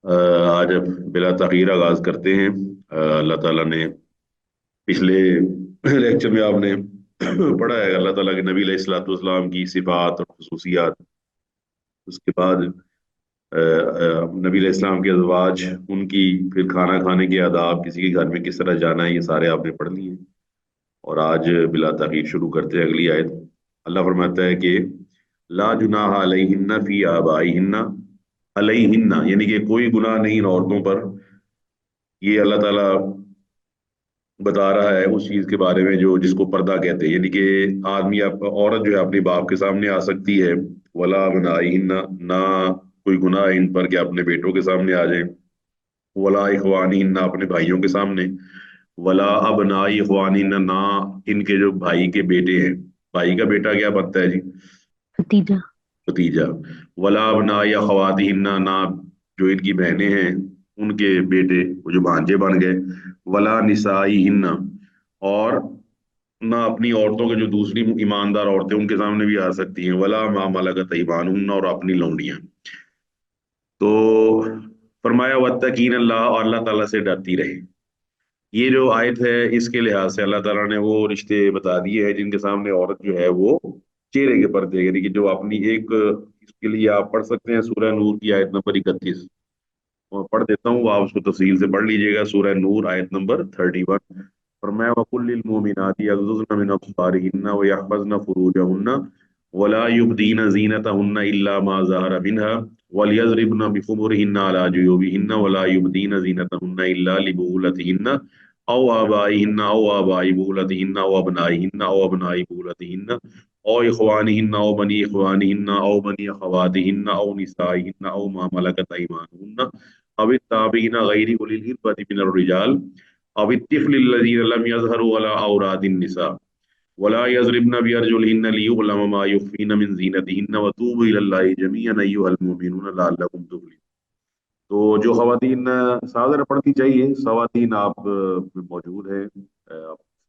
आज बिला तखीर आगाज करते हैं। अल्लाह ताला ने पिछले लेक्चर में आपने पढ़ा है अल्लाह ताला के नबी अलैहिस्सलाम की सिफात और खुसूसियात। उसके बाद नबी अलैहिस्सलाम के अज़वाज, उनकी, फिर खाना खाने के आदाब, किसी के घर में किस तरह जाना है, ये सारे आपने पढ़ लिए। और आज बिला तखीर शुरू करते हैं अगली आयत। अल्लाह फरमाता है कि ला जुनाहा अलैहिन्ना फी आबाइहिन्ना, अलैहिन्ना यानी कि कोई गुनाह नहीं इन औरतों पर। ये अल्लाह ताला बता रहा है उस चीज के बारे में जो जिसको पर्दा कहते हैं, यानी कि आदमी, आप औरत जो है अपने बाप के सामने आ सकती है। वला अबनाइहिन्ना, ना कोई गुनाह है इन पर कि अपने बेटों के सामने आ जाए। वला इखवानिहिन्ना, अपने भाइयों के सामने। वला अबनाई इखवानिहिन्ना, ना इनके जो भाई के बेटे हैं। भाई का बेटा क्या बनता है जी? भतीजा। भतीजा। वला अबनाई अखवातिहिन्ना, ना जो इनकी बहनें हैं उनके बेटे, वो जो भांजे बन गए। वला निसाइहिन्ना, और ना अपनी औरतों के जो दूसरी ईमानदार औरतें उनके सामने भी आ सकती हैं। वला मा मलकत अयमानुहुन्ना, और अपनी लौंडियां। तो फरमाया वत्तकीन अल्लाह, और अल्लाह ताला से डरती रहे। ये जो आयत है इसके लिहाज से अल्लाह ताला ने वो रिश्ते बता दिए हैं जिनके सामने औरत जो है वो चेहरे के पर्दे, यानी कि जो अपनी एक, इसके लिए आप पढ़ सकते हैं सूरह नूर की आयत नंबर 31। और पढ़ देता हूँ, आप उसको तफसील से पढ़ लीजिएगा। सूरह नूर आयत नंबर 31। फरमाया वकुल्लिल मोमिनाति यगजुज़न मिन अब्सारिहिन्ना व यहफज़न फुरूजहुन्ना वला युब्दीन ज़ीनतहुन्ना इल्ला मा ज़हरा मिन्हा वलियज़रिबन बिखुमुरिहिन्ना अला जुयूबिहिन्ना वला युब्दीन ज़ीनतहुन्ना इल्ला लिबुलतिहिन्ना औ आबाइहिन्ना औ आबाइ बुलतिहिन्ना औ अबनाइहिन्ना औ अबनाइ बुलतिहिन्ना औ इख्वानिहिन्ना औ बनी इख्वानिहिन्ना औ बनी अखवातिहिन्ना औ निसाइहिन्ना औ मा मलकत अयमानुहुन्ना अव ताबीना गैरि उलिल इर्बति मिनर रिजाल अव तिफ़्लिल लज़ीना लम यज़हरु अला औरातिन निसा वला यज़रिबन बिअरजुलिहिन्ना लियुअलम मा युख्फीन मिन ज़ीनतिहिन्ना व तूबू इलल्लाहि जमीअन अय्युहल मुमिनून लअल्लकुम तुफ्लिहून। तो जो खवातीन सादर पढ़नी चाहिए, खवातीन आप मौजूद हैं,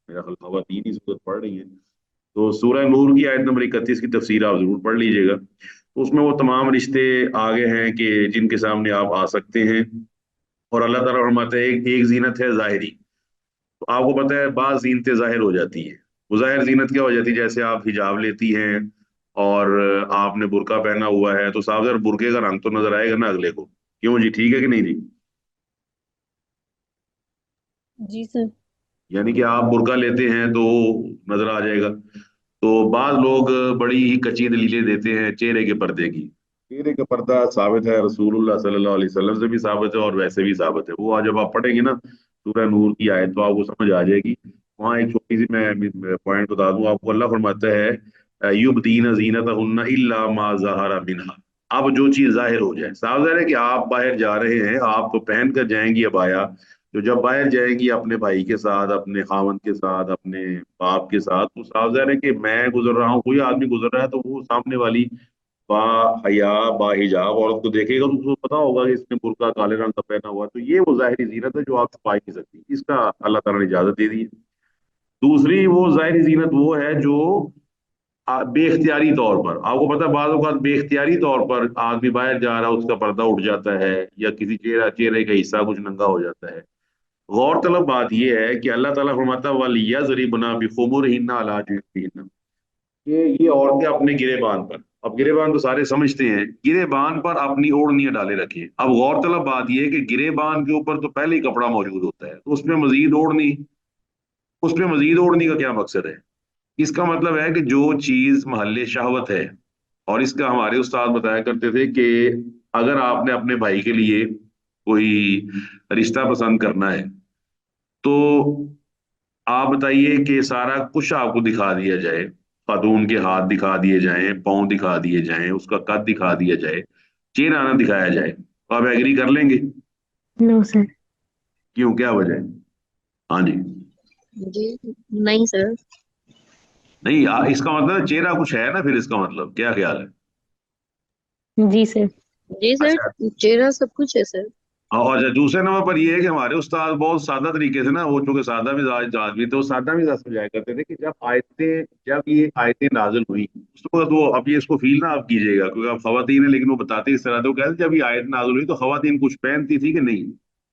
मेरा ख्याल खवातीन ही सूरत पढ़ रही हैं। तो सूरह नूर की आयत नंबर 31 की तफसीर आप जरूर पढ़ लीजिएगा। तो उसमें वो तमाम रिश्ते आगे हैं कि जिनके सामने आप आ सकते हैं। और अल्लाह ताला फरमाते हैं एक जीनत है जाहिरी। तो आपको पता है बाज जीनतें जाहिर हो जाती हैं। वो जाहिर जीनत क्या हो जाती है? जैसे आप हिजाब लेती हैं और आपने बुर्का पहना हुआ है, तो साहब जरा बुरके का रंग तो नजर आएगा ना अगले को। क्यों जी, ठीक है कि नहीं जी? जी सर। यानी कि आप बुर्का लेते हैं तो नजर आ जाएगा। तो बाज लोग बड़ी ही कच्ची दलीलें देते हैं चेहरे के पर्दे की। चेहरे का पर्दा साबित है, रसूलुल्लाह सल्लल्लाहु अलैहि वसल्लम से भी साबित है और वैसे भी साबित है। वो आज जब आप पढ़ेंगे ना सूरह नूर की आयत, तो आपको समझ आ जाएगी। वहाँ एक छोटी सी मैं पॉइंट बता दूं आपको। अल्लाह फरमाता है युबदीन ज़ीनतहुन्ना इल्ला मा ज़हरा मिन्हा। अब जो चीज जाहिर हो जाए, साफ जाहिर है कि आप बाहर जा रहे हैं, आप तो पहन कर जाएंगी अबाया। तो जब बाहर जाएंगी अपने भाई के साथ, अपने खावंद के साथ, अपने बाप के साथ, तो साफ जाहिर है कि मैं गुजर रहा हूँ, कोई आदमी गुजर रहा है, तो वो सामने वाली बा हया बा हिजाब औरत को देखेगा तो उसको पता होगा कि इसने बुर्का काले रंग का पहना हुआ है। तो ये वो जाहिरी जीनत है जो आप छुपा ही नहीं सकती, इसका अल्लाह ताला ने इजाजत दे दी है। दूसरी वो जाहिरी जीनत वो है जो बेख्तियारी तौर पर, आपको पता है बाज़ औक़ात बेख्तियारी तौर पर आदमी बाहर जा रहा है, उसका पर्दा उठ जाता है, या किसी चेहरे का हिस्सा कुछ नंगा हो जाता है। गौरतलब बात यह है कि अल्लाह ताला फरमाता है वलियज़रिबना बिखुमुरिहिन्ना अला जुयूबिहिन्ना, कि ये औरतें अपने गिरेबान पर, अब गिरेबान तो सारे समझते हैं, गिरेबान पर अपनी ओढ़नियां डाले रखें। अब गौरतलब बात यह है कि गिरेबान के ऊपर तो पहले ही कपड़ा मौजूद होता है, तो उसमें मजीद ओढ़नी, उसमें मजीद ओढ़नी का क्या मकसद है? इसका मतलब है कि जो चीज महल्ले शहवत है, और इसका हमारे उस्ताद बताया करते थे कि अगर आपने अपने भाई के लिए कोई रिश्ता पसंद करना है, तो आप बताइए कि सारा कुछ आपको दिखा दिया जाए, खातून के हाथ दिखा दिए जाएं, पाँव दिखा दिए जाएं, उसका कद दिखा दिया जाए, चेहरा ना दिखाया जाए, तो आप एग्री कर लेंगे? No sir. क्यों, क्या वजह है? हाँ जी। जी नहीं सर। नहीं, इसका मतलब चेहरा कुछ है ना, फिर इसका मतलब क्या ख्याल है? जी सर। जी सर, अच्छा। चेहरा सब कुछ है सर। और अच्छा, दूसरे नंबर पर ये है कि हमारे उस्ताद बहुत सादा तरीके से ना, वो चूंकि सादा मिजाज आदमी थे, वो सादा मिजाज समझाया करते थे कि जब ये आयतें नाजिल हुई उस वक्त वो, अब ये इसको फील ना आप कीजिएगा क्योंकि आप खवातीन है, लेकिन वो बताते इस तरह थे, वो कहते जब ये आयत नाजिल हुई तो खवातीन कुछ पहनती थी कि नहीं?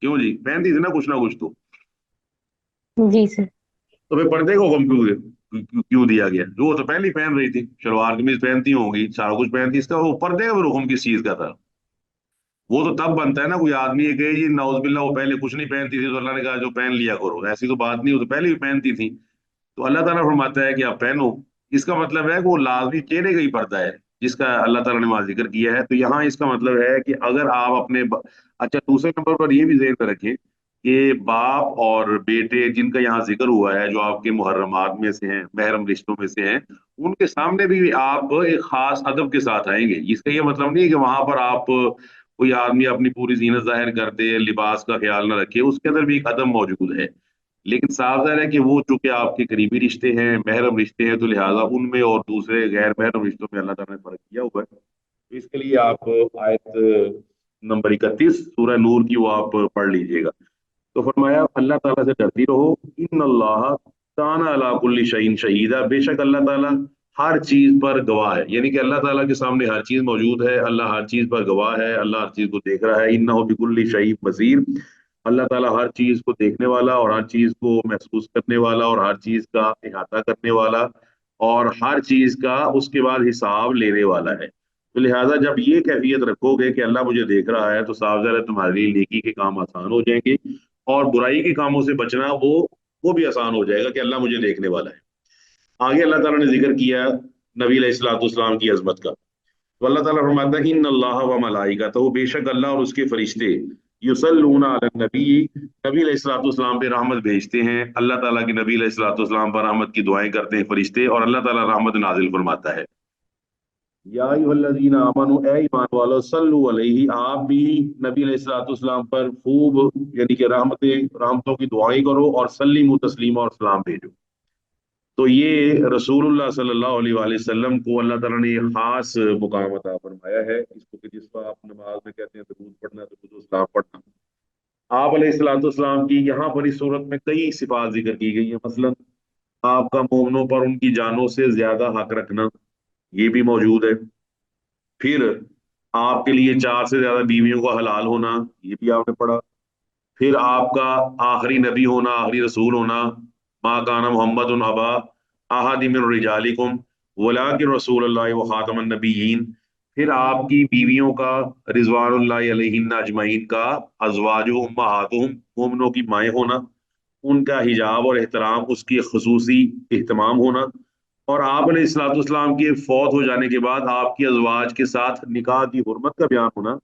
क्यों जी, पहनती थी ना कुछ जी सर। तो फिर पर्दे को हुक्म क्यों दिया गया? जो वो तो पहले ही पहन रही थी, शलवार कमीज पहनती होंगी, सारा कुछ पहनती, इसका वो पर्दे का फिर हुक्म किस चीज का था? वो तो तब बनता है ना, कोई आदमी ये कहे जी नाउजुबिल्लाह वो पहले कुछ नहीं पहनती थी तो अल्लाह ने कहा जो पहन लिया करो, ऐसी तो बात नहीं, वो तो पहले भी पहनती थी। तो अल्लाह ताला फरमाता है कि आप पहनो, इसका मतलब है कि वो लाजमी चेहरे का ही पर्दा है जिसका अल्लाह ताला ने वहां जिक्र किया है। तो यहाँ इसका मतलब है कि अगर आप अच्छा, दूसरे नंबर पर ये भी ज़हन में रखें कि बाप और बेटे जिनका यहाँ जिक्र हुआ है, जो आपके मुहर्रमात में से हैं, महरम रिश्तों में से हैं, उनके सामने भी आप एक खास अदब के साथ आएंगे। इसका ये मतलब नहीं है कि वहां पर आप कोई आदमी अपनी पूरी जीनत जाहिर कर दे, लिबास का ख्याल न रखे, उसके अंदर भी एक अदब मौजूद है। लेकिन साफ जाहिर है कि वो चूंकि आपके करीबी रिश्ते हैं, महरम रिश्ते हैं, तो लिहाजा उनमें और दूसरे गैर महरम रिश्तों में अल्लाह ताला ने फर्क किया हुआ है। तो इसके लिए आप आयत नंबर 31 सूरह नूर की वो आप पढ़ लीजिएगा। तो फरमाया अल्लाह ताला से डरती रहो, इन अल्लाह काना अला कुल्ली शैइन शहीदा, बेशक अल्लाह ताला हर चीज पर गवाह है। यानी कि अल्लाह ताला के सामने हर चीज मौजूद है, अल्लाह हर चीज पर गवाह है, अल्लाह हर चीज को देख रहा है। इन्नहु बिकुल्ली शैइन बसीर, अल्लाह ताला हर चीज को देखने वाला और हर चीज को महसूस करने वाला और हर चीज का इहाता करने वाला और हर चीज का उसके बाद हिसाब लेने वाला है। तो लिहाजा जब ये कैफियत रखोगे कि अल्लाह मुझे देख रहा है, तो साफ ज़ाहिर है तुम्हारे लिए नेकी के काम आसान हो जाएंगे और बुराई के कामों से बचना वो भी आसान हो जाएगा कि अल्लाह मुझे देखने वाला है। आगे अल्लाह ताला ने जिक्र किया नबी अलैहिस्सलाम की अजमत का। तो अल्लाह ताला फरमाता है इन अल्लाह व मलाइकतहू, बेशक अल्लाह और उसके फरिश्ते युसल्लूना अलन नबी, नबी अलैहिस्सलाम पे रहमत भेजते हैं। अल्लाह ताला के नबी अलैहिस्सलाम पर रहमत की दुआएं करते हैं फरिश्ते, और अल्लाह ताला रहमत नाजिल फरमाता है। या अय्युहल्लज़ीना आमनू, ए ईमान वालो, सल्लु अलैहि, आप भी नबी अलैहिस्सलाम पर खूब यानी कि रहमतों की दुआएं करो, और सल्लिमु तस्लीमा, और सलाम भेजो। तो ये रसूलुल्लाह सल्लल्लाहु अलैहि वसल्लम को अल्लाह ताला ने ये खास मुकाम अता फरमाया है, इसको कि जिसको आप नमाज में कहते हैं दरूद पढ़ना, दरूद और सलाम पढ़ना। आप अलैहिस्सलाम की यहाँ पर इस सूरत में कई सिफात जिक्र की गई है। मसलन आपका मोमिनों पर उनकी जानों से ज्यादा हक रखना, ये भी मौजूद है। फिर आपके लिए चार से ज्यादा बीवियों का हलाल होना, ये भी आपने पढ़ा। फिर आपका आखिरी नबी होना, आखिरी रसूल होना, मा काना मोहम्मद अबा अहद मिन रिजालिकुम वलाकिन रसूलुल्लाह व खातमन नबिय्यीन। फिर आपकी बीवियों का रिजवानुल्लाहि अलैहिन्ना अजमईन का अजवाजु उम्महातुहुम, मोमिनों की माएँ होना, उनका हिजाब और एहतराम, उसकी खसूसी एहतमाम होना। और आप अलैहिस्सलाम के फौत हो जाने के बाद आपकी अजवाज के साथ निकाह की हुर्मत का बयान होना,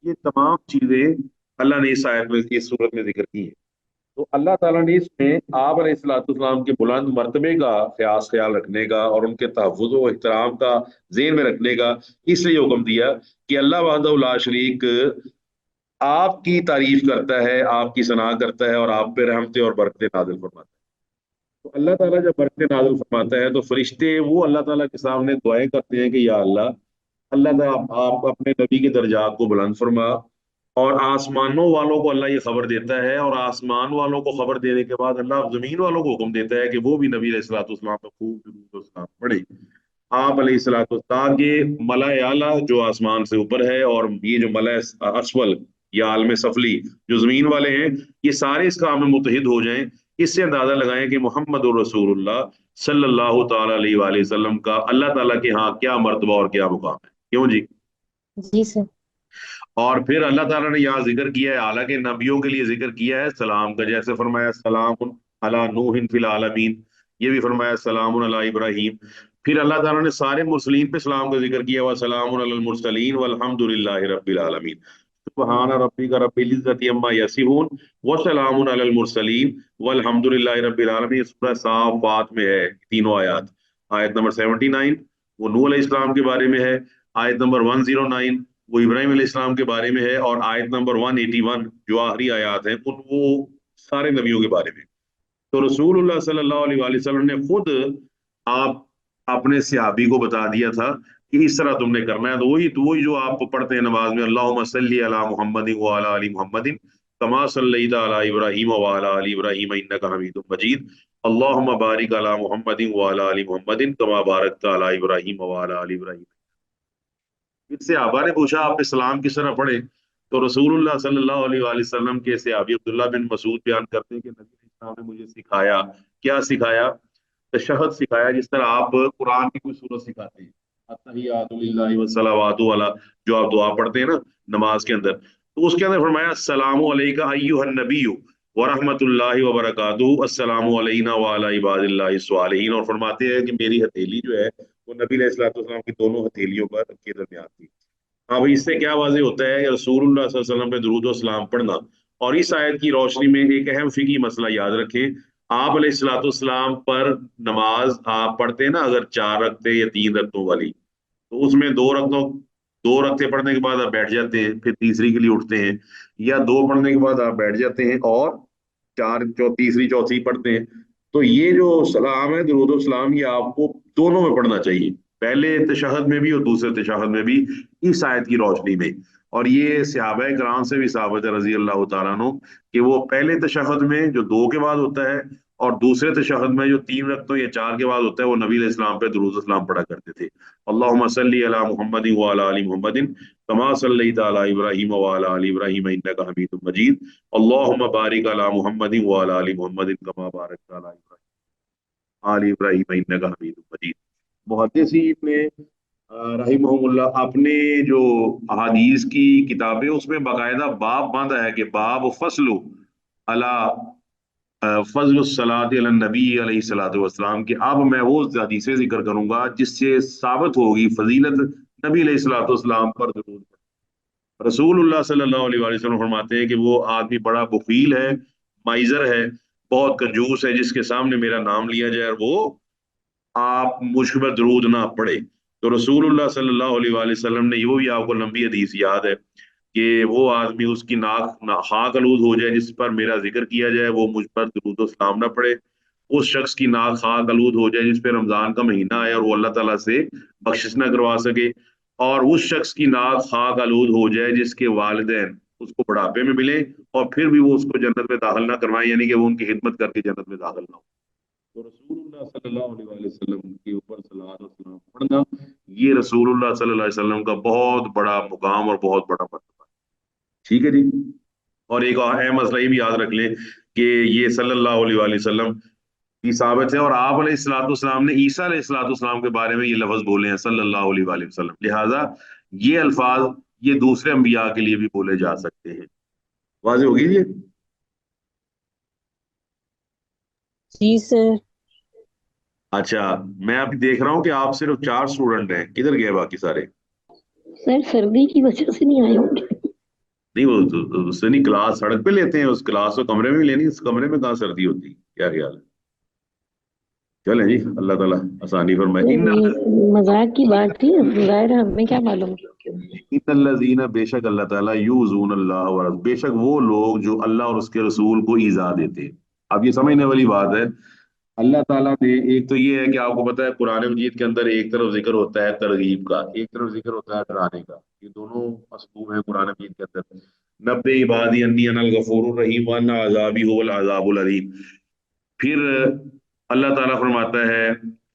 ये तमाम चीजें अल्लाह ने इस आयत में, इस सूरत में जिक्र की है। तो अल्लाह ताला ने इसमें आप अलैहिस्सलाम के बुलंद मर्तबे का ख्यास ख्याल रखने का और उनके तहफ़्फ़ुज़ व एहतराम का ज़हन में रखने का इसलिए हुक्म दिया कि अल्लाह वहदहू ला शरीक आपकी तारीफ करता है, आपकी सना करता है, और आप पे रहमतें और बरकतें नाज़िल फरमाता है। तो अल्लाह ताला जब बरकतें नाज़िल फरमाता है तो फरिश्ते वो अल्लाह ताला के सामने दुआएं करते हैं कि या अल्लाह, अल्लाह ताला आप अपने नबी के दर्जात को बुलंद फरमा। और आसमानों वालों को अल्लाह ये खबर देता है, और आसमान वालों को खबर देने के बाद अल्लाह जमीन वालों को हुक्म देता है कि वो भी नबी अलैहिस्सलाम पे खूब दुरूद और सलाम पढ़े। आप अलैहिस्सलाम, ताकि मलाए आला जो आसमान से ऊपर है और ये जो मलाए असफल या आलम सफली जो जमीन वाले हैं, ये सारे इस काम में मुतहिद हो जाएं। इससे अंदाजा लगाएं कि मोहम्मद रसूलुल्लाह सल्लल्लाहु ताला अलैहि वसल्लम का अल्लाह ताला के यहाँ क्या मर्तबा और क्या मुकाम है। क्यों जी? जी सर। और फिर अल्लाह ताला ने यहाँ जिक्र किया है, हालांकि नबियों के लिए जिक्र किया है सलाम का, जैसे फरमाया सलामुन अला नूहिन फिल आलमीन, ये भी फरमाया सलामुन अला इब्राहीम। फिर अल्लाह ताला ने सारे मुरसलीन पे सलाम का जिक्र किया हुआ, सलामुन अलल मुरसलीन वल्हम्दुलिल्लाहि रब्बिल आलमीन, सुब्हान रब्बिका रब्बिल इज्जति अम्मा यसिफून व सलामुन अलल मुरसलीन वल्हम्दुलिल्लाहि रब्बिल आलमीन। सूरह साफ़ात में है तीनों आयत। आयत नंबर 79 वो नूह अलैहिस्सलाम के बारे में है, आयत नंबर 109 वो इब्राहिम अलैहिस्सलाम के बारे में है, और आयत नंबर 181 जो आखिरी आयत है उन वो सारे नबियों के बारे में। तो रसूलुल्लाह सल्लल्लाहु अलैहि वसल्लम ने खुद आप अपने सहाबी को बता दिया था कि इस तरह तुमने करना है। तो वही जो आप पढ़ते हैं नमाज में, अल्लाहुम्मा सल्ली अला मुहम्मदिन व अला आलि मुहम्मदिन कमा सल्लैता अला इब्राहीम व अला आलि इब्राहीम इन्नका हमीदुम मजीद, अल्लाहुम्मा बारिक अला मुहम्मदिन व अला आलि मुहम्मदिन कमा बारकता अला इब्राहीम व अला आलि इब्राहीम। फिर सहाबा ने पूछा आप इस्लाम किस तरह पढ़े? तो रसूलुल्लाह सल्लल्लाहु अलैहि वसल्लम के सहाबी अब्दुल्ला बिन मसूद बयान करते हैं कि नबी इस्लाम ने मुझे सिखाया। क्या सिखाया? तशहद सिखाया, जिस तरह आप कुरान की कोई सूरत सिखाते हैं, अत्तहियातु लिल्लाहि वस्सलावातु अला, जो आप दुआ पढ़ते हैं ना नमाज के अंदर, तो उसके अंदर फरमाया अस्सलामु अलैका अय्युहन नबिय्यु व रहमतुल्लाहि व बरकातुहू, अस्सलामु अलैना व अला इबादिल्लाहि स्वालिहीन। और फरमाते हैं कि मेरी हथेली जो है वो नबी अलैहिस्सलातु वस्सलाम की दोनों हथेलियों पर के दरमियान थी। हाँ भाई, इससे क्या वाज़ेह होता है कि रसूलुल्लाह सल्लल्लाहु अलैहि वसल्लम पे दुरूद और सलाम पढ़ना। और इस आयत की रोशनी में एक अहम फिकी मसला याद रखें, आप अलैहिस्सलातु वस्सलाम पर नमाज आप पढ़ते हैं ना, अगर 4 रकते या 3 रकतों वाली, तो उसमें 2 रकते पढ़ने के बाद आप बैठ जाते हैं, फिर तीसरी के लिए उठते हैं, या 2 पढ़ने के बाद आप बैठ जाते हैं और तीसरी चौथी पढ़ते हैं। तो ये जो सलाम है, दुरूद और सलाम, ये आपको दोनों में पढ़ना चाहिए, पहले तशहद में भी और दूसरे तशहद में भी, इस आयत की रोशनी में। और ये सहाबा कराम से भी साबित है रजी अल्लाह तआला अन्हु कि वो पहले तशहद में जो 2 के बाद होता है और दूसरे तशहद में जो 3 रकतों या 4 के बाद होता है, वो नबी अलैहि सलाम पे दुरूद और सलाम पढ़ा करते थे। अल्लाहुम्मा सल्ली अला मुहम्मदिन व अला आलि मुहम्मदिन कमा सल्लैता अला इब्राहीम व अला आलि इब्राहीम इन्नका हमीदुम मजीद, अल्लाहुम्मा बारिक अला मुहम्मदिन व अला आलि मुहम्मदिन कमा बारकता अला आलि इब्राहीम इन्नका हमीदुम मजीद। मुहद्दिसीन ने रहिमहुमुल्लाह अपने जो अहादीस की किताबें, उसमें बाकायदा बाब बांधा है कि बाब फसलु अला फजल सलात अला नबी अलैहि सलातु वस्सलाम, कि अब मैं वो हदीसें जिक्र करूंगा जिससे साबित होगी फजीलत नबी अलैहि सलातु वस्सलाम पर दुरूद। रसूलुल्लाह सल्लल्लाहु अलैहि वसल्लम फरमाते हैं कि वो आदमी बड़ा बुखील है, माइजर है, बहुत कंजूस है, जिसके सामने मेरा नाम लिया जाए और वो आप मुझ पर दरूद ना पड़े। तो रसूलुल्लाह सल्लल्लाहु अलैहि वसल्लम ने, वो भी आपको लंबी हदीस याद है कि वो आदमी उसकी खाक आलूद हो जाए जिस पर मेरा जिक्र किया जाए, वो मुझ पर दरूद और सलाम ना पड़े। उस शख्स की नाक खाक आलूद हो जाए जिस पे रमजान का महीना आए और वो अल्लाह ताला से बख्शिश ना करवा सके। और उस शख्स की नाक खाक आलूद हो जाए जिसके वालिदैन उसको बुढ़ापे में मिले और फिर भी वो उसको जन्नत में दाखिल ना करवाएं, यानी कि वो उनकी खिदमत करके जन्नत में दाखिल ना हो। तो रसूलुल्लाह सल्लल्लाहु अलैहि वसल्लम के ऊपर सलात और सलाम पढ़ना, ये रसूलुल्लाह सल्लल्लाहु अलैहि वसल्लम का बहुत बड़ा मुकाम और बहुत बड़ा मर्तबा है। ठीक है जी। और एक और अहम मसला ये भी याद रख लें कि ये सल्लल्लाहु अलैहि वसल्लम की साबित है, और आप अलैहिस्सलाम ने ईसा अलैहिस्सलाम के बारे में ये लफ्ज बोले हैं सल्लल्लाहु अलैहि वसल्लम, लिहाजा ये अल्फाज ये दूसरे अंबिया के लिए भी बोले जा सकते हैं। वाज़ेह होगी ये? जी सर। अच्छा, मैं अभी देख रहा हूँ कि आप सिर्फ 4 स्टूडेंट हैं, किधर गए बाकी सारे? सर सर्दी की वजह से नहीं आए होंगे। नहीं, वो उससे नहीं, क्लास सड़क पे लेते हैं, उस क्लास को कमरे में ही लेनी, इस कमरे में कहाँ सर्दी होती, क्या ख्याल है? चलें जी, अल्लाह ताला आसानी फरमाए। सर ये मजाक की बात थी, जाहिर है हमें क्या मालूम क्यों। इन्नल्लज़ीना, बेशक अल्लाह ताला, यूज़ून अल्लाह व बेशक वो लोग जो अल्लाह और उसके रसूल को ईज़ा देते हैं। अब ये समझने वाली बात है, अल्लाह ताला ने, एक तो ये है कि आपको पता है कुरान मजीद के अंदर एक तरफ जिक्र होता है तरगीब का, एक तरफ जिक्र होता है डराने का, ये दोनों मसलूब है कुरान मजीद के अंदर। नब्बे इबादी अन्नी अनल गफूरुर रहीम व अन्ना अज़ाबी हुवल अज़ाबुल अलीम। फिर अल्लाह ताला फरमाता है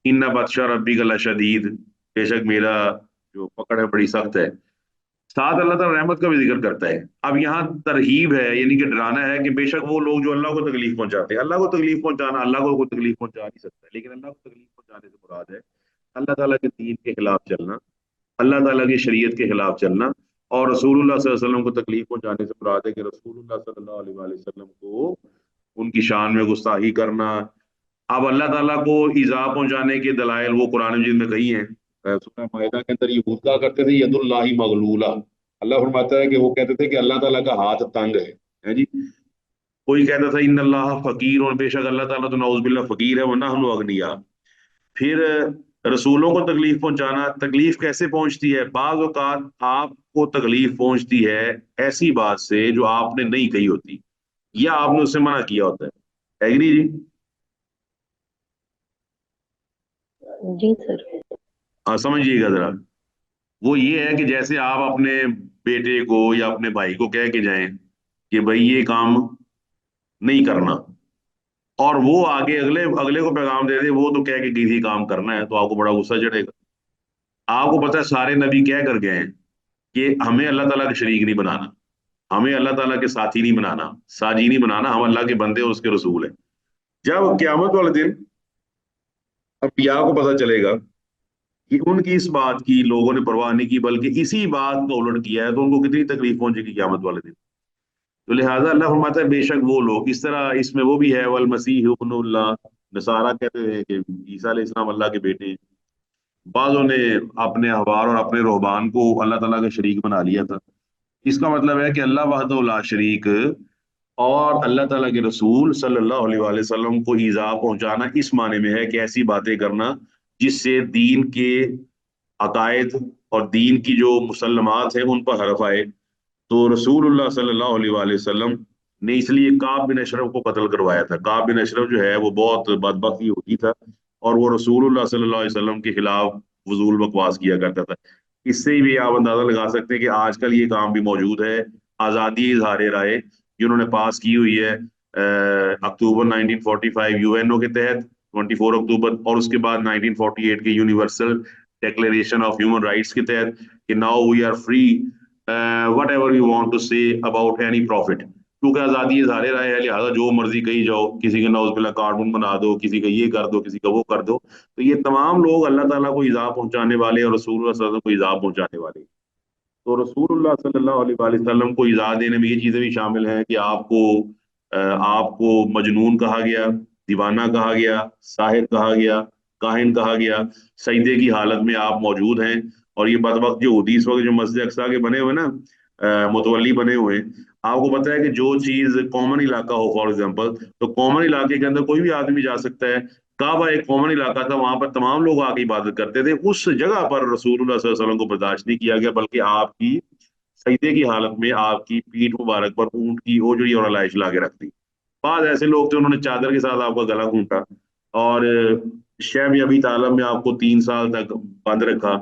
इन्ना बत्शा रब्बिका लशदीद, बेशक मेरा जो पकड़ है बड़ी सख्त है। साथ अल्लाह ताला रहमत का भी जिक्र करता है। अब यहाँ तरहीब है, यानी कि डराना है कि बेशक वो लोग जो अल्लाह को तकलीफ पहुंचाते हैं, अल्लाह को तकलीफ पहुंचाना, अल्लाह को कोई तकलीफ पहुंचा नहीं सकता, लेकिन अल्लाह को तकलीफ पहुंचाने से मुराद है अल्लाह ताला के दीन के खिलाफ चलना, अल्लाह ताला की शरीयत के खिलाफ चलना। और रसूलुल्लाह सल्लल्लाहु अलैहि वसल्लम को तकलीफ पहुंचाने से मुराद है कि रसूलुल्लाह सल्लल्लाहु अलैहि वसल्लम को उनकी शान में गुस्ताखी करना। अब अल्लाह ताला को ईजा पहुंचाने के दलाइल वो कुरान मजीद में कही हैं। सूरह माइदा के अंदर यहूद कहा करते थे यदुल्लाहि मगलूला, अल्लाह फरमाता है कि वो कहते थे कि अल्लाह ताला का हाथ तंग है जी। कोई कहता था इन्नल्लाह फकीर, और बेशक अल्लाह ताला तो नाउज़ फकीर है, वरना हम अगनिया। फिर रसूलों को तकलीफ पहुंचाना, तकलीफ कैसे पहुंचती है? बाज़ औक़ात आपको तकलीफ पहुंचती है ऐसी बात से जो आपने नहीं कही होती या आपने उससे मना किया होता है। एग्री जी? जी सर। समझिएगा जरा। वो ये है कि जैसे आप अपने बेटे को या अपने भाई को कह के जाएं कि भाई ये काम नहीं करना, और वो आगे अगले अगले को पैगाम दे दे वो तो कह के किसी काम करना है, तो आपको बड़ा गुस्सा चढ़ेगा। आपको पता है सारे नबी कह कर गए हैं कि हमें अल्लाह ताला के शरीक नहीं बनाना, हमें अल्लाह ताला के साथी नहीं बनाना, साजी नहीं बनाना, हम अल्लाह के बंदे और उसके रसूल हैं। जब क्यामत वाले दिन अंबिया को पता चलेगा कि उनकी इस बात की लोगों ने परवाह नहीं की बल्कि इसी बात का उलट किया है, तो उनको कितनी तकलीफ पहुंचेगी क्यामत वाले दिन। तो लिहाजा अल्लाह फरमाता है बेशक वो लोग इस तरह, इसमें वो भी है वल मसीह इब्नुल्लाह, नसारा कहते हैं कि ईसा अलैहिस्सलाम अल्लाह के बेटे हैं। बाज़ों ने अपने अहबार और अपने रुहबान को अल्लाह ताला का शरीक बना लिया था। इसका मतलब है कि अल्लाह वहदहू ला शरीक और अल्लाह ताला के रसूल सल्लल्लाहु अलैहि वसल्लम को ईज़ा पहुंचाना इस माने में है कि ऐसी बातें करना जिससे दीन के अकायद और दीन की जो मुसल्लमात हैं उन पर हरफ आए। तो रसूलुल्लाह सल्लल्लाहु अलैहि वसल्लम ने इसलिए काब बिन अशरफ को कत्ल करवाया था। काब बिन अशरफ जो है वो बहुत बदबख्त यहूदी था और वो रसूलुल्लाह सल्लल्लाहु अलैहि वसल्लम के खिलाफ फजूल बकवास किया करता था। इससे भी आप अंदाजा लगा सकते हैं कि आजकल ये काम भी मौजूद है। आज़ादी इजहार राय जिन्होंने पास की हुई है अक्टूबर 1945 यूएनओ के तहत 24 अक्टूबर, और उसके बाद 1948 के universal declaration of human rights के तहत कि now we are free whatever you want to say about any prophet. क्योंकि आज़ादी इजहार राय है, लिहाजा जो मर्जी कही जाओ, किसी के नौजुबिल्ला कार्टून बना दो, किसी का ये कर दो, किसी का वो कर दो। तो ये तमाम लोग अल्लाह ताला को इज़ा पहुंचाने वाले और रसूल सल्लल्लाहु अलैहि वसल्लम को इज़ा पहुंचाने वाले। तो रसूलुल्लाह सल्लल्लाहु अलैहि वसल्लम को इज़ा देने में ये चीज़ें भी शामिल हैं कि आपको मजनून कहा गया, दीवाना कहा गया, साहिर कहा गया, काहिन कहा गया। सजदे की हालत में आप मौजूद हैं। और ये बदबख्त जो इस वक्त जो मस्जिद अक्सा के बने हुए ना मुतवल्ली बने हुए हैं, आपको पता है कि जो चीज कॉमन इलाका हो, फॉर एग्जांपल, तो कॉमन इलाके के अंदर कोई भी आदमी जा सकता है। काबा एक कॉमन इलाका था, वहां पर तमाम लोग आके इबादत करते थे। उस जगह पर रसूलुल्लाह सल्लल्लाहु अलैहि वसल्लम को बर्दाश्त नहीं किया गया, बल्कि आपकी सजदे की हालत में आपकी पीठ मुबारक पर ऊंट की ओजड़ी और आलाइश ला के रख दी। बाद ऐसे लोग थे उन्होंने चादर के साथ आपका गला घूंटा और शैब अबी तालब में आपको 3 साल तक बंद रखा,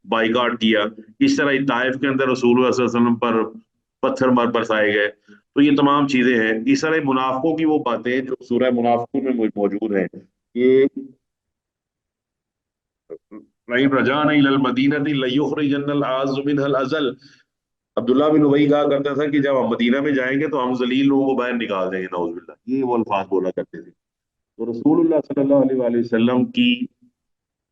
बाइकाट किया। इस तरह ताइफ के अंदर रसूलुल्लाह सल्लल्लाहु अलैहि वसल्लम पर पत्थर मार बरसाए गए। तो ये तमाम चीजें हैं। इस तरह मुनाफिकों की वो बातें जो सूरह मुनाफिकून में मौजूद हैं, ये नहीं रजान इलल मदीनति लयुखरिजन्नल आज़्ज़ु मिनहल अज़ल। अब्दुल्ला बिन उबई कहा करता था कि जब हम मदीना में जाएंगे तो हम जलील लोगों को बाहर निकाल देंगे, नाउजुबिल्लाह, ये वो अल्फाज बोला करते थे। तो रसूलुल्लाह सल्लल्लाहु अलैहि वसल्लम की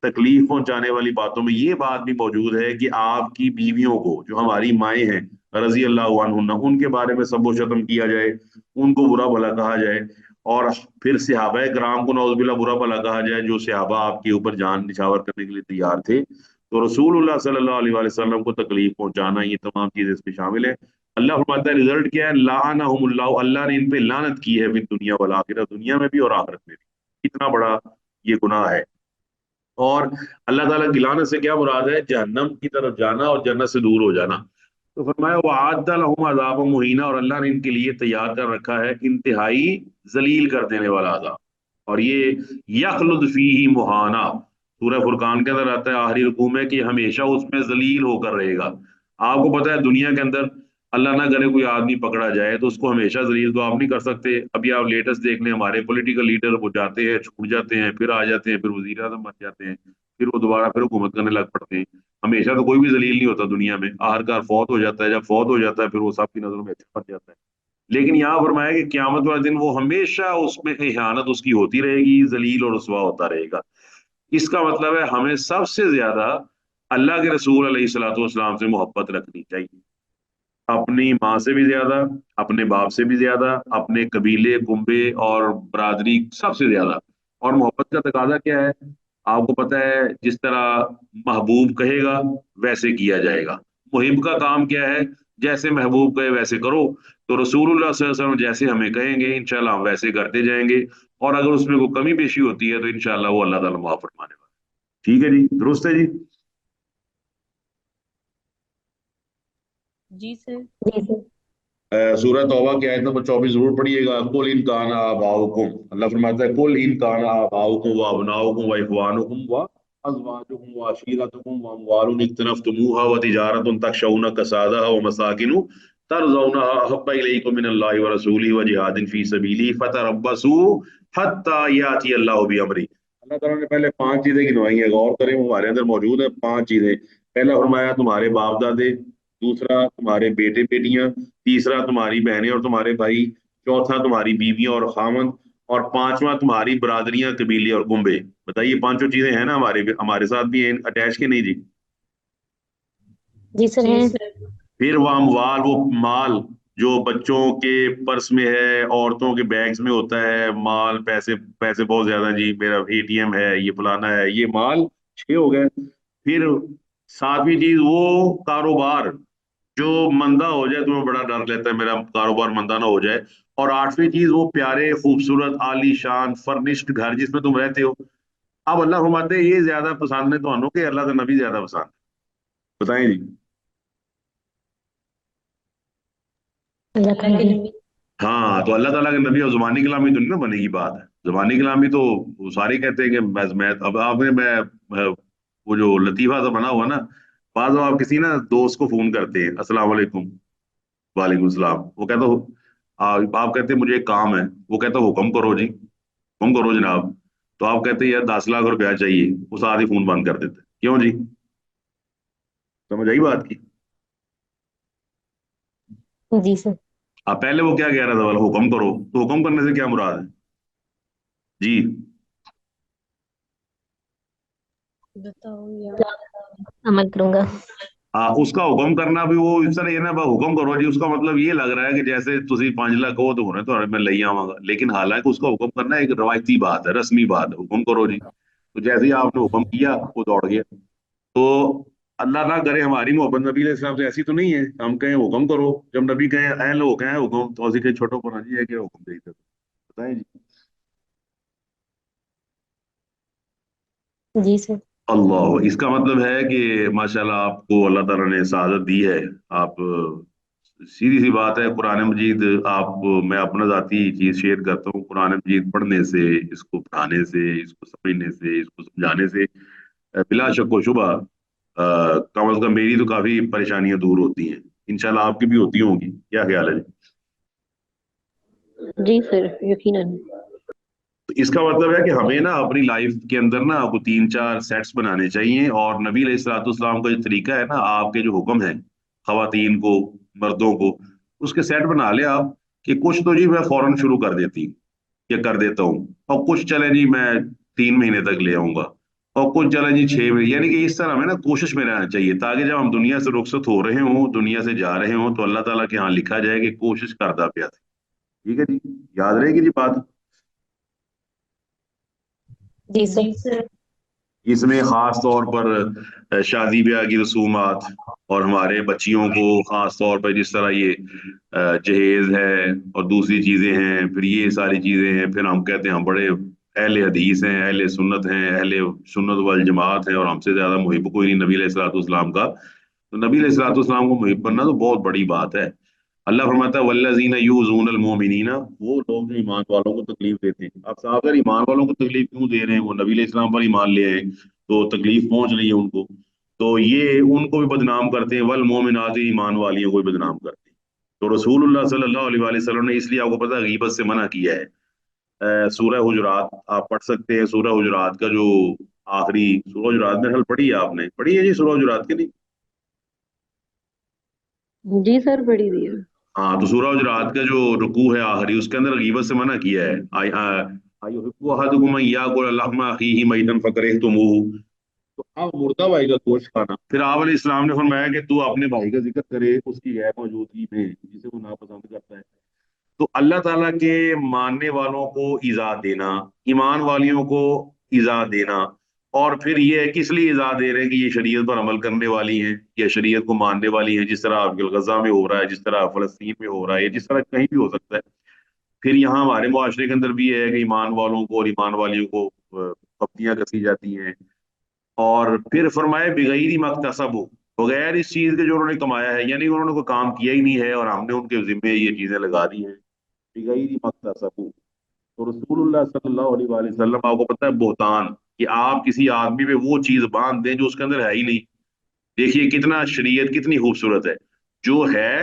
तकलीफ पहुंचाने वाली बातों में ये बात भी मौजूद है कि आपकी बीवियों को, जो हमारी माएँ हैं रजी अल्लाह अन्हुन्ना, उनके बारे में सबो शतम किया जाए, उनको बुरा भला कहा जाए। और फिर सहाबा कराम को नौजुबिल्लाह बुरा भला कहा जाए, जो सहाबा आपके ऊपर जान निछावर करने के लिए तैयार थे। तो रसूलुल्लाह सल्लल्लाहु अलैहि वसल्लम को तकलीफ पहुंचाना, ये तमाम चीजें इसमें शामिल है। अल्लाह फरमाता है रिजल्ट क्या है, लानहुमुल्लाह, अल्लाह ने इन पे लानत की है फिर दुनिया वल आखिरत, दुनिया में भी और आखिरत में भी। इतना बड़ा ये गुनाह है। और अल्लाह ताला की लानत से क्या मुराद है, जहन्नम की तरफ जाना और जन्नत से दूर हो जाना। तो फरमाया वअद्दा लहुम अज़ाबन मुहीना, और अल्लाह ने इनके लिए तैयार कर रखा है इंतहाई जलील कर देने वाला अज़ाब। और ये यखलुद फीही मुहाना, सूरह फुरकान के अंदर आता है आखिरी रुकू में कि हमेशा उसमें जलील होकर रहेगा। आपको पता है दुनिया के अंदर अल्लाह ना करे कोई आदमी पकड़ा जाए तो उसको हमेशा जलील तो आप नहीं कर सकते। अभी आप लेटेस्ट देख लें, हमारे पॉलिटिकल लीडर वो जाते हैं, छूट जाते हैं, फिर आ जाते हैं, फिर वजीर आजम बन जाते हैं, फिर वो दोबारा फिर हुकूमत करने लग पड़ते हैं। हमेशा तो कोई भी जलील नहीं होता दुनिया में, आखिरकार फौत हो जाता है। जब फौत हो जाता है फिर वो सबकी नजरों में अच्छा बन जाता है। लेकिन यहाँ फरमाया कि क्यामत वाले दिन वो हमेशा उसमें इहानत उसकी होती रहेगी, जलील और रुसवा होता रहेगा। इसका मतलब है हमें सबसे ज्यादा अल्लाह के रसूल अलैहिस्सलातु वस्सलाम से मोहब्बत रखनी चाहिए, अपनी माँ से भी ज्यादा, अपने बाप से भी ज्यादा, अपने कबीले कुंबे और बरादरी सबसे ज्यादा। और मोहब्बत का तकाजा क्या है, आपको पता है, जिस तरह महबूब कहेगा वैसे किया जाएगा। मुहिब का काम क्या है, जैसे महबूब कहे वैसे करो। तो रसूलुल्लाह सल्लल्लाहु अलैहि वसल्लम जैसे हमें कहेंगे इंशाल्लाह हम वैसे करते जाएंगे। और अगर उसमें कोई कमी पेशी होती है तो इंशाल्लाह वो अल्लाह ताला माफ फरमाने वाला है। ठीक है जी, दुरुस्त है जी। जी सर। जी सर। सूरह तौबा की आयत नंबर 24 जरूर पढ़िएगा। कुल इन काना आबाउकुम, अल्लाह फरमाता है कुल इन काना आबाउकुम व अबनाउकुम व इखवानुकुम व अज़वाजुहुम व अशीरतुहुम व अम्वालुन इक्तरफ्तुमूहा व तिजारतुन तखशौना कसादहा व मसाकिनु तर्ज़ौनहा अहब्बा इलैकुम मिनल्लाहि व रसूलिही व जिहादिन फी सबीलिही फतरब्बसू हत्ता याती अल्लाहु बिअमरी। अल्लाह ताला ने पहले पांच चीजें गिनवाई हैं, गौर करें, वो हमारे अंदर मौजूद है पांच चीजें। पहला फरमाया तुम्हारे बाप दादे, दूसरा तुम्हारे बेटे बेटियां, तीसरा तुम्हारी बहनें और तुम्हारे भाई, चौथा तुम्हारी बीवियां और खामन, और पांचवा तुम्हारी बरादरियां कबीले और कुंबे। बताइए पांचों चीजें हैं ना हमारे हमारे साथ भी हैं अटैच की नहीं जी। जी सर हैं। फिर वो अमवाल, वो माल जो बच्चों के पर्स में है, औरतों के बैग्स में होता है माल, पैसे पैसे बहुत ज्यादा जी, मेरा एटीएम है, ये फलाना है, ये माल छह हो गए। फिर सातवीं चीज वो कारोबार जो मंदा हो जाए, तुम्हें बड़ा डर रहता है मेरा कारोबार मंदा ना हो जाए। और आठवीं चीज वो प्यारे खूबसूरत आलीशान फर्निश्ड घर जिसमें तुम रहते हो। अब अल्लाह फरमाते हैं ये ज्यादा पसंद है तो के अल्लाह का नबी ज्यादा पसंद है। बताएं जी। अल्लाह का नबी। हाँ, तो अल्लाह ताला के नबी और जुबानी कलामी तो नहीं ना बनेगी बात है। जुबानी कलामी तो वो सारे कहते हैं कि मैं अब आपने वो जो लतीफा सा बना हुआ ना, बाद में आप किसी ना दोस्त को फोन करते हैं, अस्सलाम वालेकुम, वालेकुम सलाम, वो कहता हो आप कहते हैं मुझे एक काम है, वो कहता हुक्म करो जी, हुक्म करो जनाब। तो आप कहते हैं यार 10 लाख रुपया चाहिए, उस आदि फोन बंद कर देते हैं। क्यों जी? समझ आई बात की? जी सर। आप पहले वो क्या कह रहा था वाला हुक्म करो, तो हुक्म करने से क्या मुराद है जी? बताओ यार। अमल करूंगा। हाँ, उसका हुक्म करना भी वो इस तरह है ना, बस हुक्म करो जी, उसका मतलब ये लग रहा है कि जैसे तुसी 5 लाख हो तो होने तो मैं ले आवांगा, लेकिन हालांकि उसका हुक्म करना एक रवायती बात है, रस्मी बात है, हुक्म करो जी। तो जैसे ही आपने हुक्म किया वो दौड़ गया। तो अल्लाह ना करे हमारी मोहब्बत नबी अलैहि सलाम से ऐसी तो नहीं है, हम कहें हुक्म करो, जब नबी कहें ऐ लो कहें हुक्म, तो असी के छोटो पर जी है कि हुक्म दे देते। बताएं जी। जी सर। अल्लाह, इसका मतलब है कि माशाल्लाह आपको अल्लाह ताला ने सादत दी है। आप सीधी सी बात है, कुरान मजीद आप, मैं अपना जाती चीज शेयर करता हूँ, कुरान मजीद पढ़ने से, इसको पढ़ाने से, इसको समझने से, इसको समझाने से बिला शक व शुबा कम अज कम मेरी तो काफी परेशानियां दूर होती हैं। इंशाल्लाह आपकी भी होती होंगी, क्या ख्याल है जी? जी सर यकीनन। तो इसका मतलब है कि हमें ना अपनी लाइफ के अंदर ना आपको 3-4 सेट्स बनाने चाहिए, और नबी अलैहिस्सलाम का जो तरीका है ना, आपके जो हुक्म है खवातीन को, मर्दों को, उसके सेट बना ले आप, कि कुछ तो जी मैं फौरन शुरू कर देती या कर देता हूँ, और कुछ चले जी मैं 3 महीने तक ले आऊंगा, और कुछ चले जी 6 महीने, यानी कि इस तरह हमें ना कोशिश में रहना चाहिए, ताकि जब हम दुनिया से रुखसत हो रहे हों, दुनिया से जा रहे हों, तो अल्लाह ताला के यहाँ लिखा जाए कि कोशिश करता पिया था। ठीक है जी, याद रहेगी जी बात। जी जी सर। सर। इसमें खास तौर पर शादी ब्याह की रसूमात, और हमारे बच्चियों को खास तौर पर जिस तरह ये जहेज है और दूसरी चीजें हैं, फिर ये सारी चीजें हैं, फिर हम कहते हैं हम बड़े अहले हदीस हैं, अहले सुन्नत हैं, अहले सुन्नत वल जमात हैं, और हमसे ज्यादा मुहिब कोई नहीं नबी अलैहिस्सलाम का। तो नबी अलैहिस्सलाम को मुहिब बनना तो बहुत बड़ी बात है। अल्लाह फरमाता है वल्लज़ीना यूज़ूनल मोमिनीना, वो लोग जो ईमान वालों को तकलीफ देते हैं। अब साहब अगर ईमान वालों को तकलीफ क्यों दे रहे हैं, वो नबी अलैहि सलाम पर ईमान ले आए तो तकलीफ पहुंच रही है उनको, तो ये उनको भी बदनाम करते हैं, वल मोमिनात, ईमान वालियों को भी बदनाम करते हैं। तो रसूलुल्लाह सल्लल्लाहु अलैहि वसल्लम ने इसलिए आपको पता है गीबत से मना किया है। सूरह हुजुरात आप पढ़ सकते हैं, सूरह हुजुरात का जो आखिरी सूरह हुजुरात में हल पढ़ी है, आपने पढ़ी है जी सूरह हुजुरात की नहीं? जी सर पढ़ी हुई है। हाँ, तो सूरह हुजुरात का जो रुकू है आखिरी, उसके अंदर गीबत से मना किया है। अयुहिब्बु अहदुकुम अन याकुल लहमा अखीहि मैतन फकरिहतुमूहु। तो अब मुर्दा भाई का गोश्त खाना, फिर आप अलैहि इस्लाम ने फरमाया कि तू अपने भाई का जिक्र करे उसकी गैर मौजूदगी में जिसे वो नापसंद करता है। तो अल्लाह ताला के मानने वालों को इजा देना, ईमान वालियों को इजा देना, और फिर ये है किस लिए इजा दे रहे हैं कि ये शरीयत पर अमल करने वाली हैं या शरीयत को मानने वाली हैं, जिस तरह अफगान गजा में हो रहा है, जिस तरह फलस्तीन में हो रहा है, जिस तरह कहीं भी हो सकता है। फिर यहाँ हमारे मुआशरे के अंदर भी ये है कि ईमान वालों को और ईमान वालियों को पब्तियां कसी जाती हैं। और फिर फरमाए बिगैरी मकतसब, बगैर इस चीज के जो उन्होंने कमाया है, यानी उन्होंने कोई काम किया ही नहीं है और हमने उनके जिम्मे ये चीजें लगा दी हैं। बिगैरी मकतसब, तो रसूलुल्लाह सल्लल्लाहु अलैहि वसल्लम, आपको पता है बोहतान कि आप किसी आदमी पे वो चीज बांध दें जो उसके अंदर है ही नहीं। देखिए कितना शरीयत कितनी खूबसूरत है जो है।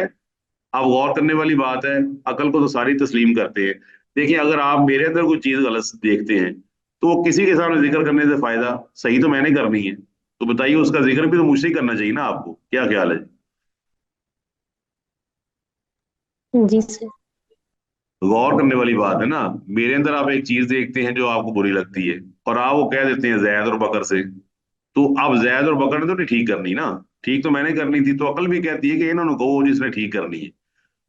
अब गौर करने वाली बात है, अकल को तो सारी तस्लीम करते हैं। देखिए अगर आप मेरे अंदर कोई चीज गलत देखते हैं तो वो किसी के सामने जिक्र करने से फायदा, सही तो मैंने करनी है, तो बताइए उसका जिक्र भी तो मुझसे ही करना चाहिए ना। आपको क्या ख्याल है? जी सर। गौर करने वाली बात है ना। मेरे अंदर आप एक चीज देखते हैं जो आपको बुरी लगती है, और आप वो कह देते हैं जैद और बकर से। तो अब जैद और बकर ने तो नहीं ठीक करनी ना, ठीक तो मैंने करनी थी, तो अकल भी कहती है कि इन्होंने कहो जिसने ठीक करनी है।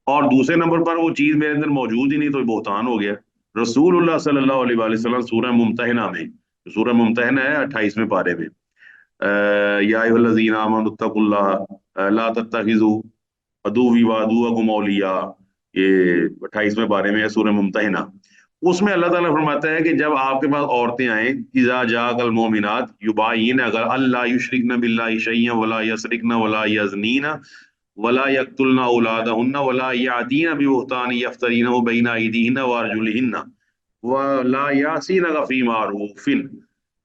और दूसरे नंबर पर वो चीज मेरे अंदर मौजूद ही नहीं, तो ये बहुतान हो गया। रसूलुल्लाह सल्लल्लाहु अलैहि वसल्लम सूरह मुमतहिना में, सूरह मुमतहिना है 28वें पारे में, या अय्युहल्लज़ीना आमनुत्तकुल्लाह ला तत्तखिज़ू अदुव्वी व अदुव्वकुम औलिया, ये 28वें बारे में है सूरह मुमतहिना। उसमें अल्लाह ताला फरमाता है कि जब आपके पास औरतें आए, इज़ा जाकल मोमिनात युबायिनका अल्ला युशरिकन बिल्लाहि शय्यन वला यसरिकन वला यज़नीन वला यक्तुलना औलादहुन्ना वला यातीना बिबुहतान यफ्तरीनहु बैना अयदीहिन्ना व अर्जुलिहिन्ना वला यासीनका फी मारूफिन।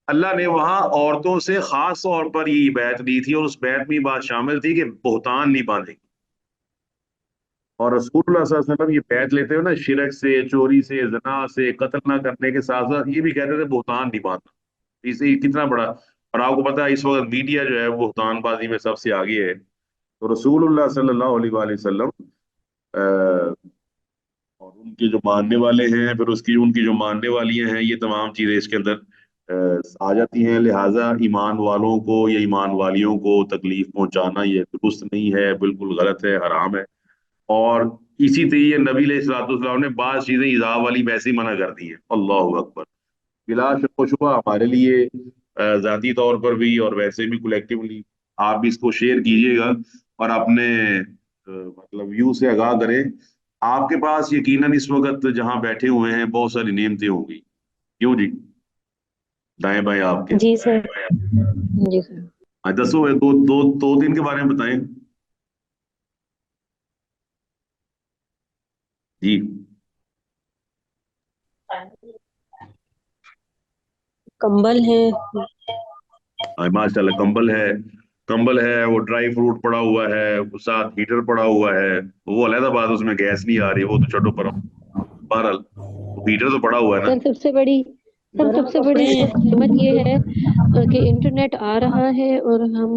अल्लाह ने वहां औरतों से खास तौर पर ये बैत दी थी, और उस बैत में ये बात शामिल थी कि बहुतान नहीं बांधेगी। और रसूलुल्लाह सल्लल्लाहु अलैहि वसल्लम ये बैत लेते हो ना, शिरक से, चोरी से, जना से, कत्ल ना करने के साथ साथ ये भी कहते थे बहुतान नहीं बांधना। इसे कितना बड़ा। और आपको पता है इस वक्त मीडिया जो है वो बहुतानबाजी में सबसे आगे है। तो रसूलुल्लाह सल्लल्लाहु अलैहि वसल्लम और उनके जो मानने वाले हैं, फिर उसकी उनकी जो मानने वालियां हैं, ये तमाम चीजें इसके अंदर आ जाती हैं। लिहाजा ईमान वालों को या ईमान वालियों को तकलीफ पहुंचाना ये दुरुस्त नहीं है, बिल्कुल गलत है, हराम है। और इसी तरीके नबी अलैहिस्सलाम ने बात चीजें इज़ा वाली वैसे ही मना कर दी है। अल्लाह अकबर। बिला शक व शुबा हमारे लिए जाती तौर पर भी और वैसे भी कलेक्टिवली आप भी इसको शेयर कीजिएगा और अपने मतलब व्यू से आगाह करें। आपके पास यकीनन इस वक्त जहां बैठे हुए हैं बहुत सारी नेमतें होंगी, क्यों जी? दाएं बाएं आपके। जी सर। जी सर। हाँ, दसो दो दो दो दिन के बारे में बताएं जी। कंबल है। हाँ, माशाल्लाह कंबल है। कंबल है, वो ड्राई फ्रूट पड़ा हुआ है, वो साथ हीटर पड़ा हुआ है। वो अलहदा बात, उसमें गैस नहीं आ रही, वो तो छोड़ो, पर बहरहाल हीटर तो पड़ा हुआ है ना। सर सबसे बड़ी नेमत ये है कि इंटरनेट आ रहा है और हम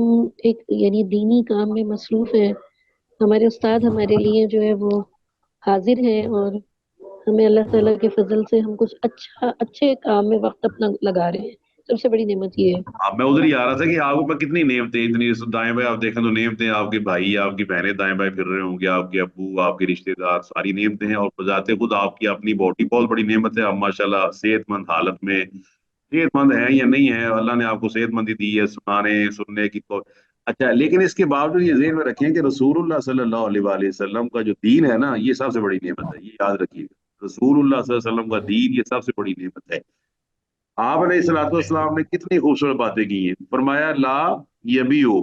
एक यानी दीनी काम में मसरूफ हैं। हमारे उस्ताद हमारे लिए जो है वो हाजिर हैं और हमें अल्लाह ताला के फजल से हम कुछ अच्छे काम में वक्त अपना लगा रहे हैं। सबसे बड़ी नेमत ये है। अब मैं उधर ही आ रहा था कि आपके पास कितनी नेमतें, इतनी दाएं बाएं आप देखें तो नेमतें, आपके भाई आपकी बहनें दाएं बाएं फिर रहे होंगे, आपके अब्बू, आपके रिश्तेदार, सारी नेमतें हैं। और बजाते खुद आपकी अपनी बॉडी बहुत बड़ी नेमत है। आप माशाल्लाह सेहतमंद हालत में, सेहतमंद है या नहीं है, अल्लाह ने आपको सेहतमंदी दी है सुनाने सुनने की को। अच्छा, लेकिन इसके बावजूद ये ज़हन में रखें कि रसूलुल्लाह सल्लल्लाहु अलैहि वसल्लम का जो दीन है ना, ये सबसे बड़ी नेमत है, ये याद रखिएगा। रसूलुल्लाह सल्लल्लाहु अलैहि वसल्लम का दीन ये सबसे बड़ी नेमत है। आप अलैहिस्सलाम ने कितनी खूबसूरत बातें की हैं। फरमाया ला यबी हो,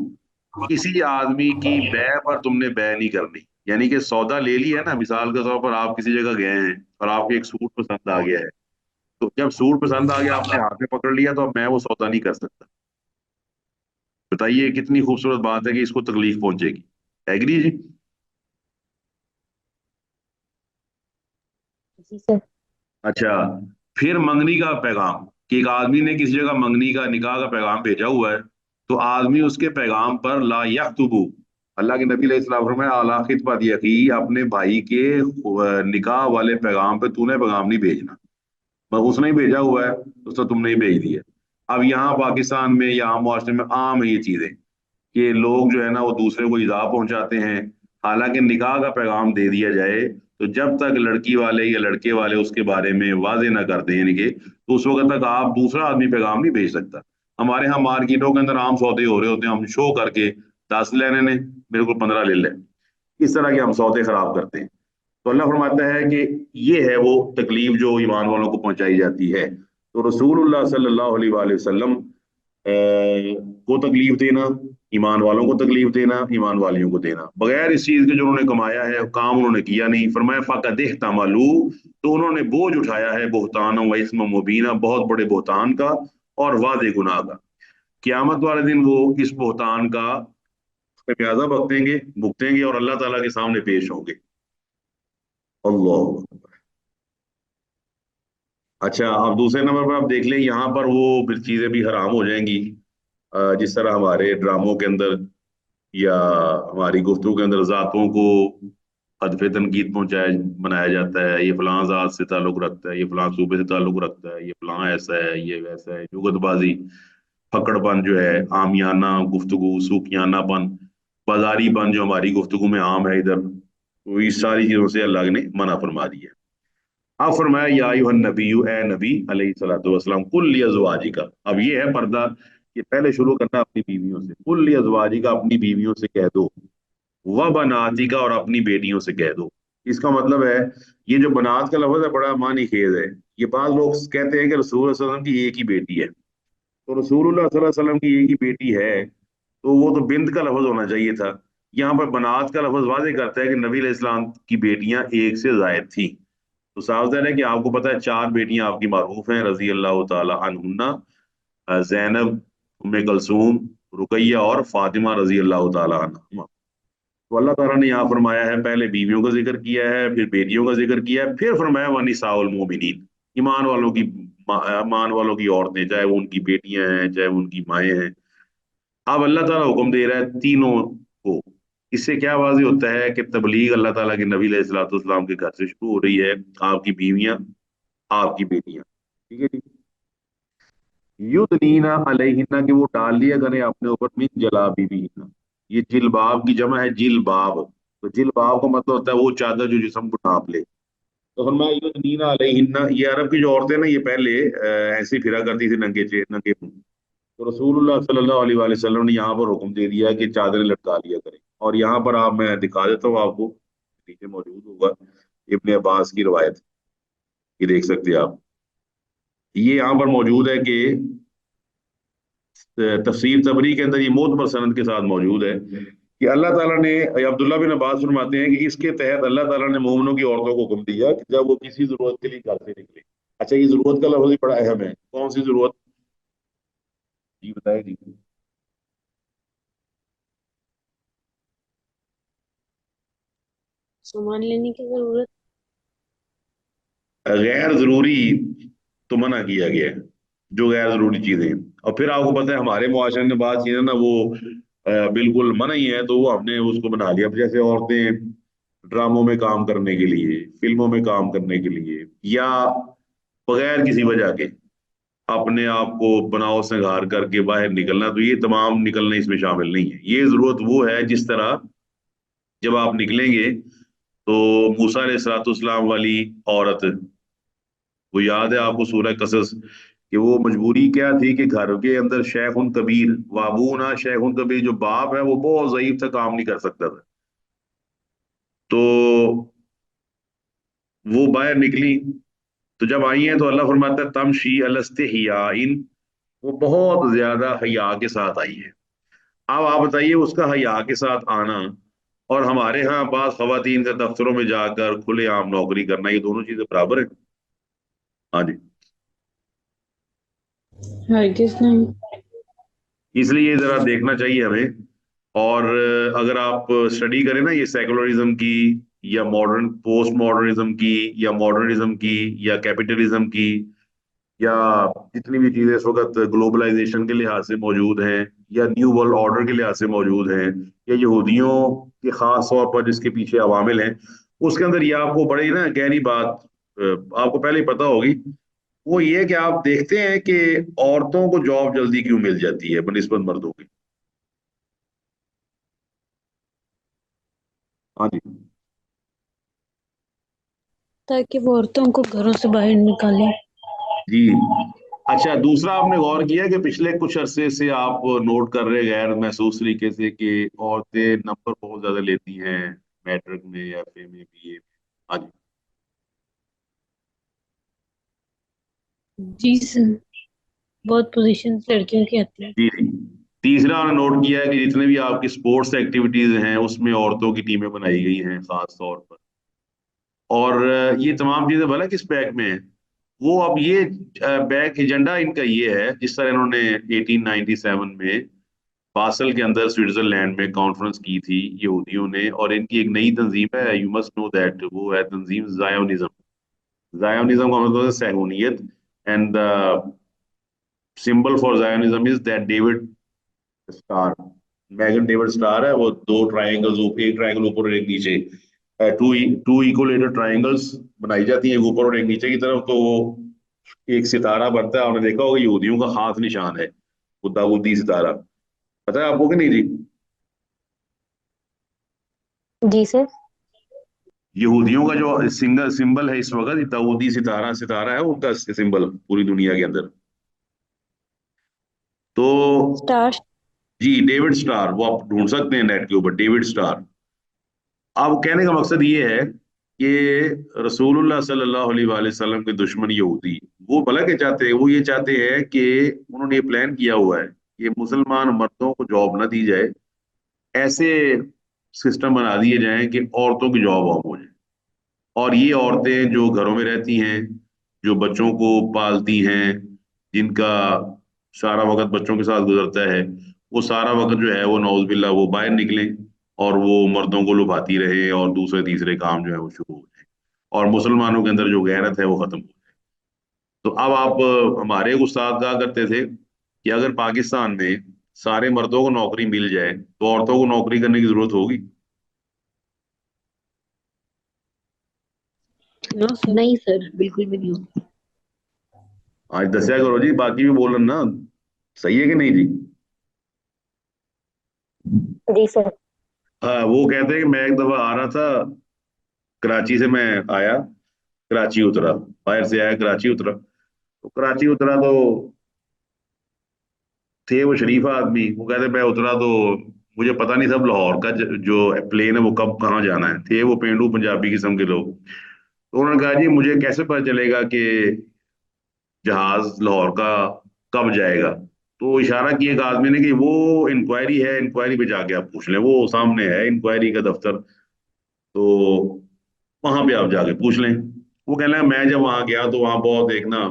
किसी आदमी की बै पर तुमने बै नहीं करनी। यानी कि सौदा ले लिया ना, मिसाल के तौर पर आप किसी जगह गए हैं और आपको एक सूट पसंद आ गया है, तो जब सूट पसंद आ गया आपने हाथ में पकड़ लिया, तो अब मैं वो सौदा नहीं कर सकता। बताइए कितनी खूबसूरत बात है कि इसको तकलीफ पहुंचेगी। एग्री जी? जी सर। अच्छा, फिर मंगनी का पैगाम, कि एक आदमी ने किसी जगह मंगनी का निकाह का पैगाम भेजा हुआ है, तो आदमी उसके पैगाम पर ला यख्तुबु, अल्लाह के नबी अलैहिस्सलाम फरमाया अला खितबत यकी, अपने भाई के निकाह वाले पैगाम पे तूने पैगाम नहीं भेजना। बस उसने ही भेजा हुआ है तो उसने तुमने ही भेज दिया। अब यहाँ पाकिस्तान में या आम माशरे में आम है ये चीजें कि लोग जो है ना वो दूसरे को इज़ा पहुंचाते हैं। हालांकि निकाह का पैगाम दे दिया जाए, तो जब तक लड़की वाले या लड़के वाले उसके बारे में वाजे ना कर दें, यानी कि तो उस वक्त तक आप दूसरा आदमी पैगाम नहीं भेज सकता। हमारे यहाँ मार्केटों के अंदर आम सौदे हो रहे होते हैं, हम शो करके 10 लेने ने, मेरे को 15 ले ले, इस तरह के हम सौदे खराब करते हैं। तो अल्लाह फरमाता है कि ये है वो तकलीफ जो ईमान वालों को पहुंचाई जाती है। तो रसूलुल्लाह सल्लल्लाहु अलैहि वसल्लम को तकलीफ देना, ईमान वालों को तकलीफ देना, ईमान वालियों को देना, बगैर इस चीज के जो उन्होंने कमाया है काम उन्होंने किया नहीं। फरमाया फ़क़द इहतमलू, तो उन्होंने बोझ उठाया है, बुहतान व इस्म मुबीना, बहुत बड़े बुहतान का اور वादे गुनाह का। क़यामत वाले दिन वो इस बोहतान का खमियाजा भुगतेंगे और अल्लाह ताला के सामने पेश होंगे। अल्लाह। अच्छा, अब दूसरे नंबर पर आप देख लें, यहाँ पर वो फिर चीजें भी हराम हो जाएंगी। जिस तरह हमारे ड्रामों के अंदर या हमारी गुफ्तगू के अंदर जातों को हदफ तनकीद पहुंचाया बनाया जाता है, ये फलां जात से ताल्लुक रखता है, ये फलां सूबे से ताल्लुक रखता है, ये फलां ऐसा है, ये वैसा है, जुगतबाजी, फकड़पन जो है, आमियाना गुफ्तगू, सूफियानापन, बाजारीपन जो हमारी गुफ्तगू में आम है इधर, तो इस सारी चीजों से अल्लाह ने मना फरमा दिया है। अब फरमाया या अय्युहन नबिय्यु, ए नबी अलैहिस्सलातु वस्सलाम, कुल लि अज़वाजिका। अब ये है पर्दा, ये पहले शुरू करना अपनी बीवियों से। कुल लि अज़वाजिका, अपनी बीवियों से कह दो, व बनातिका, और अपनी बेटियों से कह दो। इसका मतलब है, ये जो बनात का लफ्ज है बड़ा मानी खेज है। ये बात लोग कहते हैं कि रसूल सल्लल्लाहु अलैहि वसल्लम की एक ही बेटी है, तो रसूलुल्लाह सल्लल्लाहु अलैहि वसल्लम की एक ही बेटी है, तो वो तो बिंद का लफ्ज होना चाहिए था। यहाँ पर बनात का लफ्ज वाज़ेह करता है कि नबी अलैहि सलाम की बेटियां एक से जायद थी। तो साफ ज़ाहिर है कि आपको पता है चार बेटियां आपकी मारूफ हैं, रजी अल्लाह ताला अन्हुन्ना, जैनब, उम्मे कलसूम, रुकैया और फातिमा रजी अल्लाह ताला अन्हा। तो अल्लाह ताला ने यहाँ फरमाया है, पहले बीवियों का जिक्र किया है, फिर बेटियों का जिक्र किया है, फिर फरमाया वनिसाउल मोमिनीन, ईमान वालों की, ईमान वालों की औरतें, चाहे वो उनकी बेटियां हैं चाहे वो उनकी माएँ हैं। अब अल्लाह ताला हुक्म दे रहा है तीनों को। इससे क्या वाज़ेह होता है कि तबलीग अल्लाह ताला के नबी अलैहिस्सलाम के घर से शुरू हो रही है। आपकी बीवियां, आपकी बेटियां, ठीक है जी। युदनीना अलैहिन्ना, कि वो डाल लिया करें अपने ऊपर, मिन जलाबिबिहिन्ना। ये जिलबाब की जमा है जिलबाब। तो जिलबाब का मतलब होता है वो चादर जो जिस्म को ढांप ले। तो फरमाया युदनीना अलैहिन्ना, ये अरब की जो औरतें ना, ये पहले ऐसे फिरा करती थी नंगे नंगे मुंह। तो रसूलुल्लाह सल्लल्लाहु अलैहि वसल्लम ने यहाँ पर हुक्म दे दिया कि चादरें लटका लिया करें। और यहाँ पर आप, मैं दिखा देता हूँ आपको, नीचे मौजूद होगा इब्ने अब्बास की रवायत, ये देख सकते हैं आप। ये यहाँ पर मौजूद है कि तफसीर तबरी के अंदर ये मोतबर सनद के साथ मौजूद है कि अल्लाह ताला ने, अब्दुल्ला बिन अब्बास फरमाते हैं कि इसके तहत अल्लाह ताला ने मोमिनों की औरतों को हुक्म दिया कि जब वो किसी जरूरत के लिए घर से निकले। अच्छा, ये जरूरत का लफ्ज भी बड़ा अहम है। कौन सी जरूरत? जी बताइए जी। सामान लेने की जरूरत। गैर जरूरी तो मना किया गया है, जो गैर जरूरी चीजें। और फिर आपको पता है हमारे मुआशरे में बात चीजें ना, वो बिल्कुल मना ही है, तो वो हमने उसको बना लिया। अब जैसे औरतें ड्रामों में काम करने के लिए, फिल्मों में काम करने के लिए, या बगैर किसी वजह के अपने आप को बनाव श्रृंगार करके बाहर निकलना, तो ये तमाम निकलना इसमें शामिल नहीं है। ये जरूरत वो है जिस तरह जब आप निकलेंगे तो मूसा अलैहिस्सलाम वाली औरत, वो याद है आपको सूरह कसस, कि वो मजबूरी क्या थी कि घर के अंदर शेखुन कबीर, वाबूना शेखुन कबीर, जो बाप है वो बहुत ज़ईफ था, काम नहीं कर सकता था। तो वो बाहर निकली, तो जब आई हैं तो अल्लाह फरमाता है तमशी अलस्ते हियाइन, वो बहुत ज्यादा हया के साथ आई है। अब आप बताइए, उसका हया के साथ आना और हमारे यहाँ बास खवातीन का दफ्तरों में जाकर खुलेआम नौकरी करना, ये दोनों चीजें बराबर है? हाँ जी। हरगिज नहीं। इसलिए जरा देखना चाहिए हमें। और अगर आप स्टडी करें ना ये सेकुलरिज्म की, या मॉडर्न पोस्ट मॉडर्निज्म की, या मॉडर्निज्म की, या कैपिटलिज्म की, या जितनी भी चीजें इस वक्त ग्लोबलाइजेशन के लिहाज से मौजूद हैं, या न्यू वर्ल्ड ऑर्डर के लिहाज से मौजूद हैं, या यहूदियों के खास तौर पर जिसके पीछे अवामिल हैं, उसके अंदर ये आपको बड़ी ना गहरी बात आपको पहले ही पता होगी। वो ये है कि आप देखते हैं कि औरतों को जॉब जल्दी क्यों मिल जाती है बनिस्बत मर्दों की। हाँ जी। ताकि वो औरतों को घरों से बाहर निकालें। जी। अच्छा, दूसरा आपने गौर किया कि पिछले कुछ अरसे से आप नोट कर रहे गैर महसूस तरीके से कि औरतें नंबर बहुत ज्यादा लेती हैं मैट्रिक में, एफए में, बीए में। हाँ जी। जी सर, बहुत पोजीशन लड़कियों की आती है। जी जी। तीसरा आपने नोट किया है कि जितने भी आपकी स्पोर्ट्स एक्टिविटीज हैं उसमें औरतों की टीमें बनाई गई हैं खास तौर पर। और ये तमाम चीजें भला किस पैक में है? वो अब ये बैक एजेंडा इनका ये है, जिस तरह इन्होंने 1897 में बासल के अंदर स्विट्जरलैंड में कॉन्फ्रेंस की थी यहूदियों ने, और इनकी एक नई तंजीम है, यू मस्ट नो दैट, वो है तंजीम जायोनिज्म। जायोनिज्म का मतलब है सहूनियत, and the symbol for Zionism is that David star, Magen David star है वो, दो ट्राइंगल्स, एक ट्राइंगल ऊपर और एक नीचे, टू टू इक्वलेटेड ट्राइंगल्स बनाई जाती हैं, एक ऊपर और एक नीचे की तरफ, तो वो एक सितारा बनता है। आपने देखा होगा यहूदियों का खास निशान है वो दाऊदी सितारा, पता है आपको कि नहीं जी? जी सर। यहूदियों का जो सिंगल सिंबल है इस वक्त दाऊदी सितारा, सितारा है उनका सिंबल पूरी दुनिया के अंदर। तो स्टार। जी, डेविड स्टार, वो आप ढूंढ सकते हैं नेट के ऊपर, डेविड स्टार। अब कहने का मकसद ये है कि रसूलुल्लाह सल्लल्लाहु अलैहि वसल्लम के दुश्मन यहूदी, वो भला क्या चाहते हैं, वो ये चाहते हैं कि उन्होंने ये प्लान किया हुआ है कि मुसलमान मर्दों को जॉब ना दी जाए, ऐसे सिस्टम बना दिए जाएं कि औरतों की जॉब ऑफ हो जाए, और ये औरतें जो घरों में रहती हैं, जो बच्चों को पालती हैं, जिनका सारा वक्त बच्चों के साथ गुजरता है, वो सारा वक्त जो है वो नौज बिल्ला वो बाहर निकलें और वो मर्दों को लुभाती रहे, और दूसरे तीसरे काम जो है वो शुरू हो जाए, और मुसलमानों के अंदर जो गैरत है वो खत्म हो जाए। तो अब आप, हमारे एक उस्ताद कहा करते थे कि अगर पाकिस्तान में सारे मर्दों को नौकरी मिल जाए तो औरतों को नौकरी करने की जरूरत होगी? No sir. नहीं सर, बिल्कुल भी नहीं होगी। आज दसिया करो जी, बाकी भी बोलन ना, सही है कि नहीं जी? जी सर। हाँ, वो कहते हैं कि मैं एक दफा आ रहा था, कराची से मैं आया, कराची उतरा, बाहर से आया कराची उतरा, तो कराची उतरा तो थे वो शरीफ आदमी, वो कहते मैं उतरा तो मुझे पता नहीं सब लाहौर का जो प्लेन है वो कब कहाँ जाना है, थे वो पेंडू पंजाबी किस्म के लोग। तो उन्होंने कहा जी मुझे कैसे पता चलेगा कि जहाज लाहौर का कब जाएगा? तो इशारा किया एक आदमी ने कि वो इंक्वायरी है, इंक्वायरी पे जाके आप पूछ लें, वो सामने है इंक्वायरी का दफ्तर, तो वहां पे आप जाके पूछ लें। वो कहना है मैं जब वहां गया तो वहां बहुत एक ना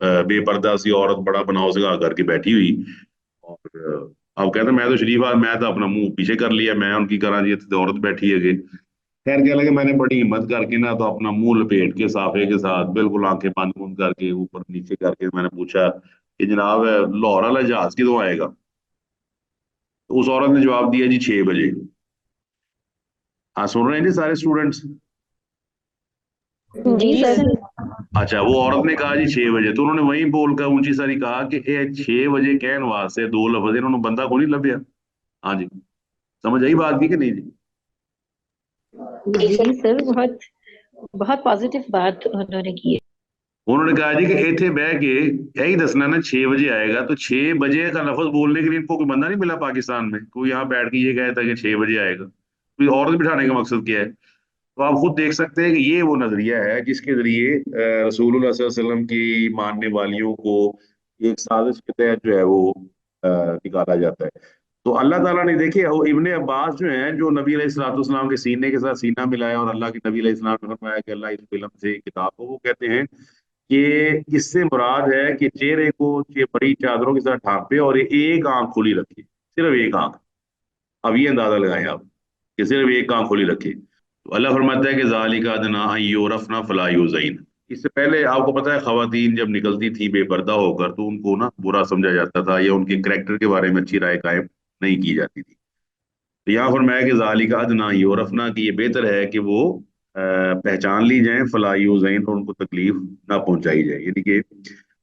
बेपर्दा सी औरत बड़ा बनाव से करके बैठी हुई, और अब कहते मैं तो शरीफ आज, मैं तो अपना मुंह पीछे कर लिया, मैं उनकी करा जी तो औरत बैठी है। खैर क्या लगे, मैंने बड़ी हिम्मत करके ना तो अपना मुंह लपेट के साफे के साथ बिल्कुल आंखें बंद बंद करके ऊपर नीचे करके मैंने पूछा कि जनाब लाहौर वाला जहाज किਦੋਂ आएगा? तो उस औरत ने जवाब दिया जी 6 बजे। हाँ, सुन रहे हैं जी सारे स्टूडेंट्स? जी जी सर। सर। अच्छा, वो औरत ने कहा जी 6 बजे, तो उन्होंने वहीं बोलकर ऊंची सारी कहा कि 6 बजे कहन वास्ते दो लफ्ज इन्होंने बंदा को नहीं लभ्या। हाँ जी, समझ आई बात की कि नहीं जी? जी जी सर। सर, बहुत बहुत पॉजिटिव बात उन्होंने की है। उन्होंने कहा जी कि इतने बह के यही दसना ना 6 बजे आएगा, तो 6 बजे का लफ्ज बोलने के लिए इनको कोई बंदा नहीं मिला पाकिस्तान में, कोई यहाँ बैठ के ये कहता है कि 6 बजे आएगा, कोई औरत बिठाने का मकसद क्या है? तो आप खुद देख सकते हैं कि ये वो नजरिया है जिसके जरिए रसूलुल्लाह सल्लल्लाहु अलैहि वसल्लम की मानने वालियों को एक साजिश के तहत जो है वो निकाला जाता है। तो अल्लाह ताला ने देखिए, वो इब्ने अब्बास जो हैं, जो नबी अलैहिस्सलाम के सीने के साथ सीना मिलाया और अल्लाह के नबी अलैहिस्सलाम ने फरमाया कि अल्लाह इस फिल्म से किताब को, वो कहते हैं कि इससे मुराद है कि चेहरे को बड़ी चादरों के साथ ढांपे और एक आंख खुली रखे, सिर्फ एक आंख। अब ये अंदाजा लगाएं आप कि सिर्फ एक आंख खुली रखे। तो अल्लाह फरमाता है कि ज़ालिका अदना अन युरफ़ना फला युज़ैन। इससे पहले आपको पता है खवातीन जब निकलती थी बेपर्दा होकर तो उनको ना बुरा समझा जाता था, या उनके करैक्टर के बारे में अच्छी राय कायम नहीं की जाती थी। तो यहाँ फरमाया कि ज़ालिका अदना युरफ़ना, कि ये बेहतर है कि वो पहचान ली जाएं, फला युज़ैन, और उनको तकलीफ ना पहुंचाई जाए, यानी कि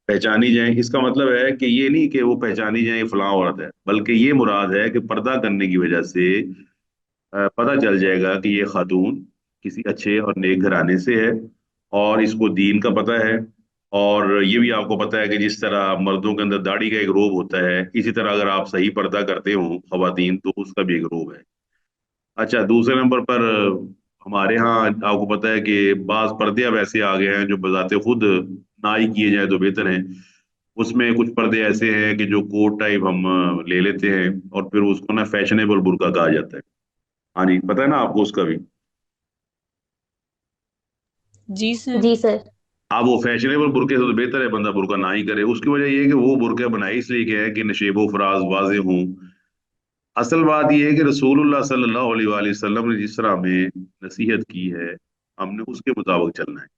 पहचानी जाए। इसका मतलब है कि ये नहीं कि वो पहचानी जाए फलां औरत है, बल्कि ये मुराद है कि पर्दा करने की वजह से पता चल जाएगा कि ये खातून किसी अच्छे और नेक घराने से है, और इसको दीन का पता है। और ये भी आपको पता है कि जिस तरह मर्दों के अंदर दाढ़ी का एक रोब होता है, इसी तरह अगर आप सही पर्दा करते हो खवातीन तो उसका भी एक रोब है। अच्छा, दूसरे नंबर पर हमारे यहाँ आपको पता है कि बाज पर्दे अब ऐसे आ गए हैं जो बजाते खुद ना ही किए जाए तो बेहतर हैं। उसमें कुछ पर्दे ऐसे हैं कि जो कोट टाइप हम ले लेते हैं, और फिर उसको ना फैशनेबल बुर्का कहा जाता है। हाँ जी, पता है ना आपको उसका भी? जी सर। जी सर। आप वो फैशनेबल बुरके से तो बेहतर है बंदा बुरका ना ही करे। उसकी वजह ये है कि वो बुरके बनाए इसलिए कि है कि नशेबो फराज वाजे हों। असल बात ये है कि रसूलुल्लाह सल्लल्लाहु अलैहि वसल्लम ने जिस तरह हमें नसीहत की है, हमने उसके मुताबिक चलना है।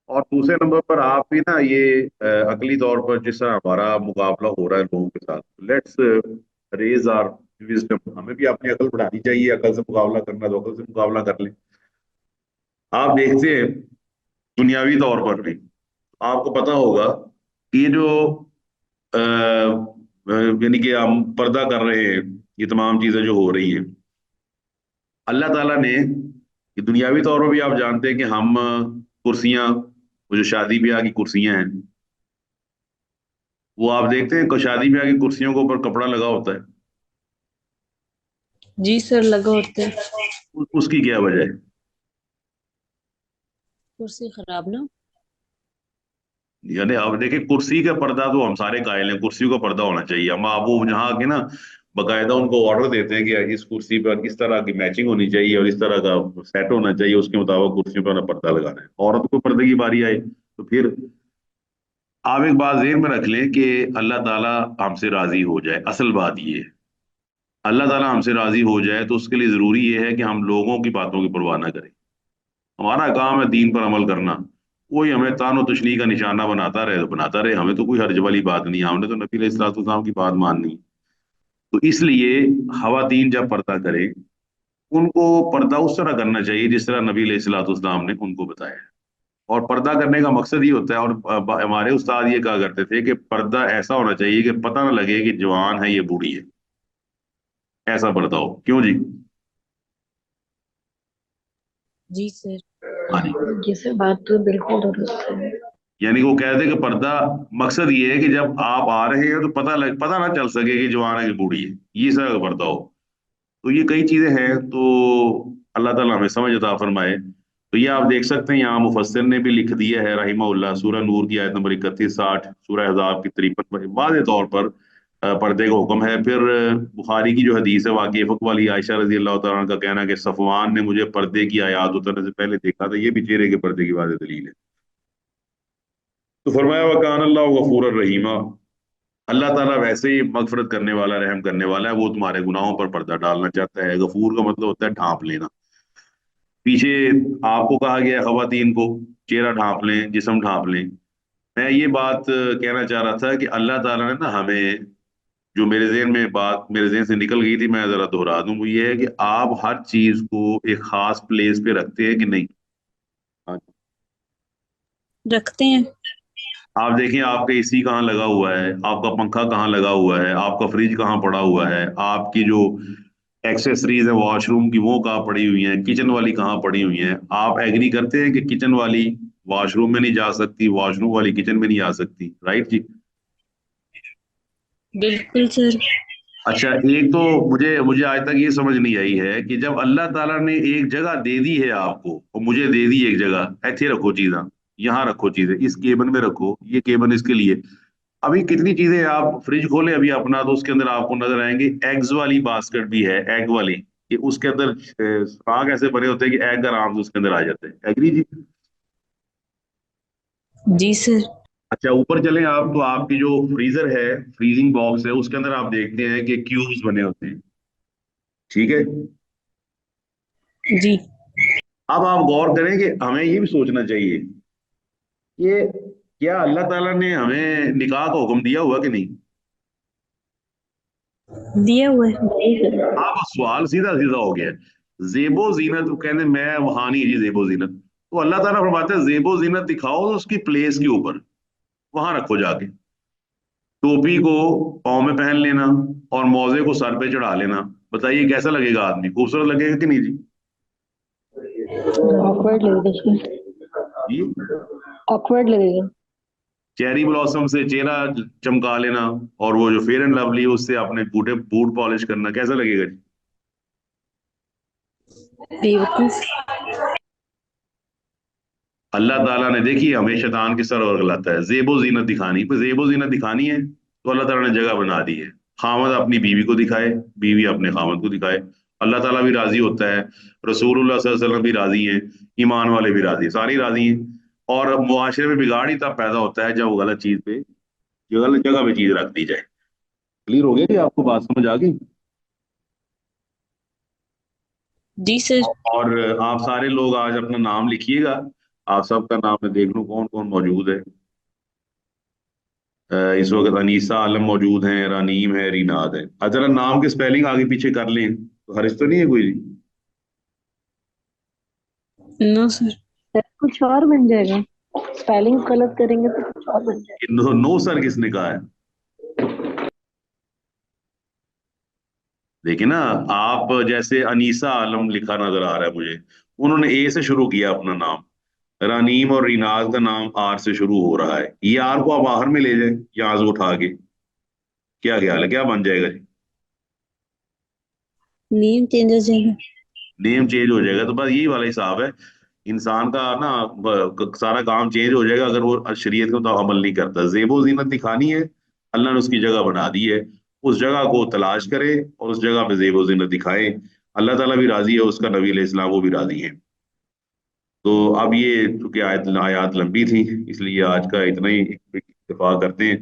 और दूसरे नंबर पर आप भी ना ये अकली तौर पर जिस तरह हमारा मुकाबला हो रहा है लोगों के साथ, लेट्स रेज आर विजडम। हमें भी अपनी अकल बढ़ानी चाहिए। अकल से मुकाबला करना तो अकल से मुकाबला कर लें। आप देखते हैं दुनियावी तौर पर भी आपको पता होगा कि ये जो यानी कि हम पर्दा कर रहे हैं, ये तमाम चीजें जो हो रही हैं, अल्लाह ताला ने ये दुनियावी तौर पर भी आप जानते हैं कि हम कुर्सियां, वो जो शादी ब्याह की कुर्सियां हैं, वो आप देखते हैं कि शादी ब्याह की कुर्सियों के ऊपर कपड़ा लगा होता है। जी सर, लगा होता है। उसकी क्या वजह है? कुर्सी खराब ना। यानी आप देखिए कुर्सी का पर्दा तो हम सारे कायल हैं, कुर्सी का पर्दा होना चाहिए। हम आप वो जहाँ के ना बकायदा उनको ऑर्डर देते हैं कि इस कुर्सी पर इस तरह की मैचिंग होनी चाहिए और इस तरह का सेट होना चाहिए, उसके मुताबिक कुर्सियों पर हमें पर्दा लगाना है। औरत को पर्दे की बारी आए तो फिर आप एक बात ज़हन में रख लें कि अल्लाह ताला हमसे राजी हो जाए। असल बात ये है, अल्लाह ताला हमसे राजी हो जाए तो उसके लिए ज़रूरी ये है कि हम लोगों की बातों की परवाह ना करें। हमारा काम है दीन पर अमल करना। कोई हमें तानो तशनी का निशाना बनाता रहे तो बनाता रहे, हमें तो कोई हर्ज वाली बात नहीं है। हमने तो नबी अलैहिस्सलाम की बात माननी। तो इसलिए खवातीन जब पर्दा करें, उनको पर्दा उस तरह करना चाहिए जिस तरह नबी अलैहिस्सलाम ने उनको बताया है। और पर्दा करने का मकसद ये होता है, और हमारे उस्ताद ये कहा करते थे कि पर्दा ऐसा होना चाहिए कि पता ना लगे कि जवान है ये बूढ़ी है। ऐसा पर्दा हो, क्यों जी? जी सर। हाँ जी। ये सर बात तो बिल्कुल दुरुस्त है। यानी कि वो कहते हैं कि पर्दा मकसद ये है कि जब आप आ रहे हैं तो पता ना चल सके कि जवान है कि बूढ़ी है, ये सब पर्दा हो। तो ये कई चीजें हैं। तो अल्लाह ताला हमें समझ अता फरमाए। तो ये आप देख सकते हैं यहाँ मुफस्सिर ने भी लिख दिया है रहिमहुल्लाह, सूरह नूर की आयत नंबर 31-60, सूरह अहज़ाब की 53 पर वाज़ेह तौर पर पर्दे का हुक्म है। फिर बुखारी की जो हदीस है वाक़िफ़क वाली, आयशा रजी अल्लाह तआला अन्हा का कहना है कि सफ़वान ने मुझे पर्दे की आयत उतरने से पहले देखा था। ये भी चेहरे के पर्दे की वाज़ेह दलील है। तो फरमाया वकान अल्लाह गफूर रहीमा, अल्लाह ताला वैसे ही मगफरत करने वाला, रहम करने वाला है। वो तुम्हारे गुनाहों पर पर्दा डालना चाहता है। गफूर का मतलब होता है ढांप लेना। पीछे आपको कहा गया खवातीन को चेहरा ढांप लें, जिस्म ढांप लें। मैं ये बात कहना चाह रहा था कि अल्लाह ताला ने ना हमें, जो मेरे जहन में बात मेरे जहन से निकल गई थी, मैं जरा दोहरा दूं। वो ये है कि आप हर चीज को एक खास प्लेस पे रखते हैं कि नहीं? हाँ। रखते हैं। आप देखिए आपका एसी कहाँ लगा हुआ है, आपका पंखा कहाँ लगा हुआ है, आपका फ्रिज कहाँ पड़ा हुआ है, आपकी जो एक्सेसरीज है वॉशरूम की वो कहाँ पड़ी हुई हैं, किचन वाली कहाँ पड़ी हुई हैं। आप एग्री करते हैं कि किचन वाली वॉशरूम में नहीं जा सकती, वॉशरूम वाली किचन में नहीं आ सकती, राइट जी? बिल्कुल सर। अच्छा, एक तो मुझे मुझे आज तक ये समझ नहीं आई है कि जब अल्लाह ताला ने एक जगह दे दी है आपको और मुझे दे दी एक जगह, ऐसे रखो चीज़ें, यहाँ रखो चीजें, इस केबन में रखो, ये केबन इसके लिए। अभी कितनी चीजें, आप फ्रिज खोलें अभी अपना तो उसके अंदर आपको नजर आएंगे एग्स वाली बास्केट भी है, एग वाली, कि उसके अंदर सुराख ऐसे बने होते हैं कि एग आराम से उसके अंदर आ जाते हैं। एग्री जी? जी सर। अच्छा, ऊपर चलें आप तो आपकी जो फ्रीजर है, फ्रीजिंग बॉक्स है, उसके अंदर आप देखते हैं कि क्यूब्स बने होते हैं। ठीक है। जी। अब आप गौर करें कि हमें ये भी सोचना चाहिए कि क्या अल्लाह ताला ने हमें निकाह का हुक्म दिया हुआ कि नहीं? दिया हुआ है। नहीं सर। अब सवाल सीधा सीधा हो गया। जेबो जीनत, वो कहते हैं मैं वहां नहीं है जी जेबो जीनत। तो अल्लाह ताला फरमाते हैं जेबो जीनत दिखाओ तो उसकी प्लेस के ऊपर, वहां रखो जाके। टोपी को पाँव में पहन लेना और मोजे को सर पे चढ़ा लेना। बताइए कैसा लगेगा? आदमी खूबसूरत लगेगा कि नहीं जी? ऑकवर्ड लगेगा सर। जी। ऑकवर्ड लगेगा। चेरी ब्लॉसम से चेहरा चमका लेना और वो जो फेयर एंड लवली है उससे अपने बूटे बूट पॉलिश करना, कैसा लगेगा जी? बेवकूफ। अल्लाह ताला ने, देखिए हमें शैतान के सर और गलाता है, जेबो जीनत दिखानी, पर जेबो जीनत दिखानी है तो अल्लाह ताला ने जगह बना दी है। खामद अपनी बीवी को दिखाए, बीवी अपने खामद को दिखाए। अल्लाह ताला भी राजी होता है, रसूलुल्लाह सल्लल्लाहु अलैहि वसल्लम भी राजी हैं, ईमान वाले भी राजी हैं, सारे राजी हैं। और मुआशरे में बिगाड़ ही तब पैदा होता है जब वो गलत चीज पे, जो गलत जगह पे चीज रख दी जाए। क्लियर हो गया कि आपको बात समझ आ गई? जी सर। और आप सारे लोग आज अपना नाम लिखिएगा। आप सबका नाम मैं देख लूं कौन कौन मौजूद है। इस वक्त अनीसा आलम मौजूद हैं, रानीम है, रीनाद है। जरा नाम के स्पेलिंग आगे पीछे कर लें तो हर्ज तो नहीं है कोई? No sir. सर कुछ और बन जाएगा, स्पेलिंग गलत करेंगे तो कुछ और बन जाएगा। नो, नो सर किसने कहा है? देखिए ना, आप जैसे अनीसा आलम लिखा नजर आ रहा है मुझे, उन्होंने ए से शुरू किया अपना नाम। रानीम और रिनाज का नाम आर से शुरू हो रहा है। ये आर को आप बाहर में ले जाए यहाँ से उठा के, क्या ख्याल है, क्या बन जाएगा जी? नेम चेंज हो जाएगा। नेम चेंज हो जाएगा, तो बस यही वाला हिसाब है। इंसान का ना सारा काम चेंज हो जाएगा अगर वो शरीयत को तो अमल नहीं करता। जेबो जीनत दिखानी है, अल्लाह ने उसकी जगह बना दी है। उस जगह को तलाश करे और उस जगह पे जेबो जीनत दिखाए। अल्लाह ताला भी राजी है, उसका नबी अलैहिस्सलाम वो भी राजी है। तो अब ये चूंकि आयत आयात लंबी थी, इसलिए आज का इतना ही इत्तेफाक करते हैं।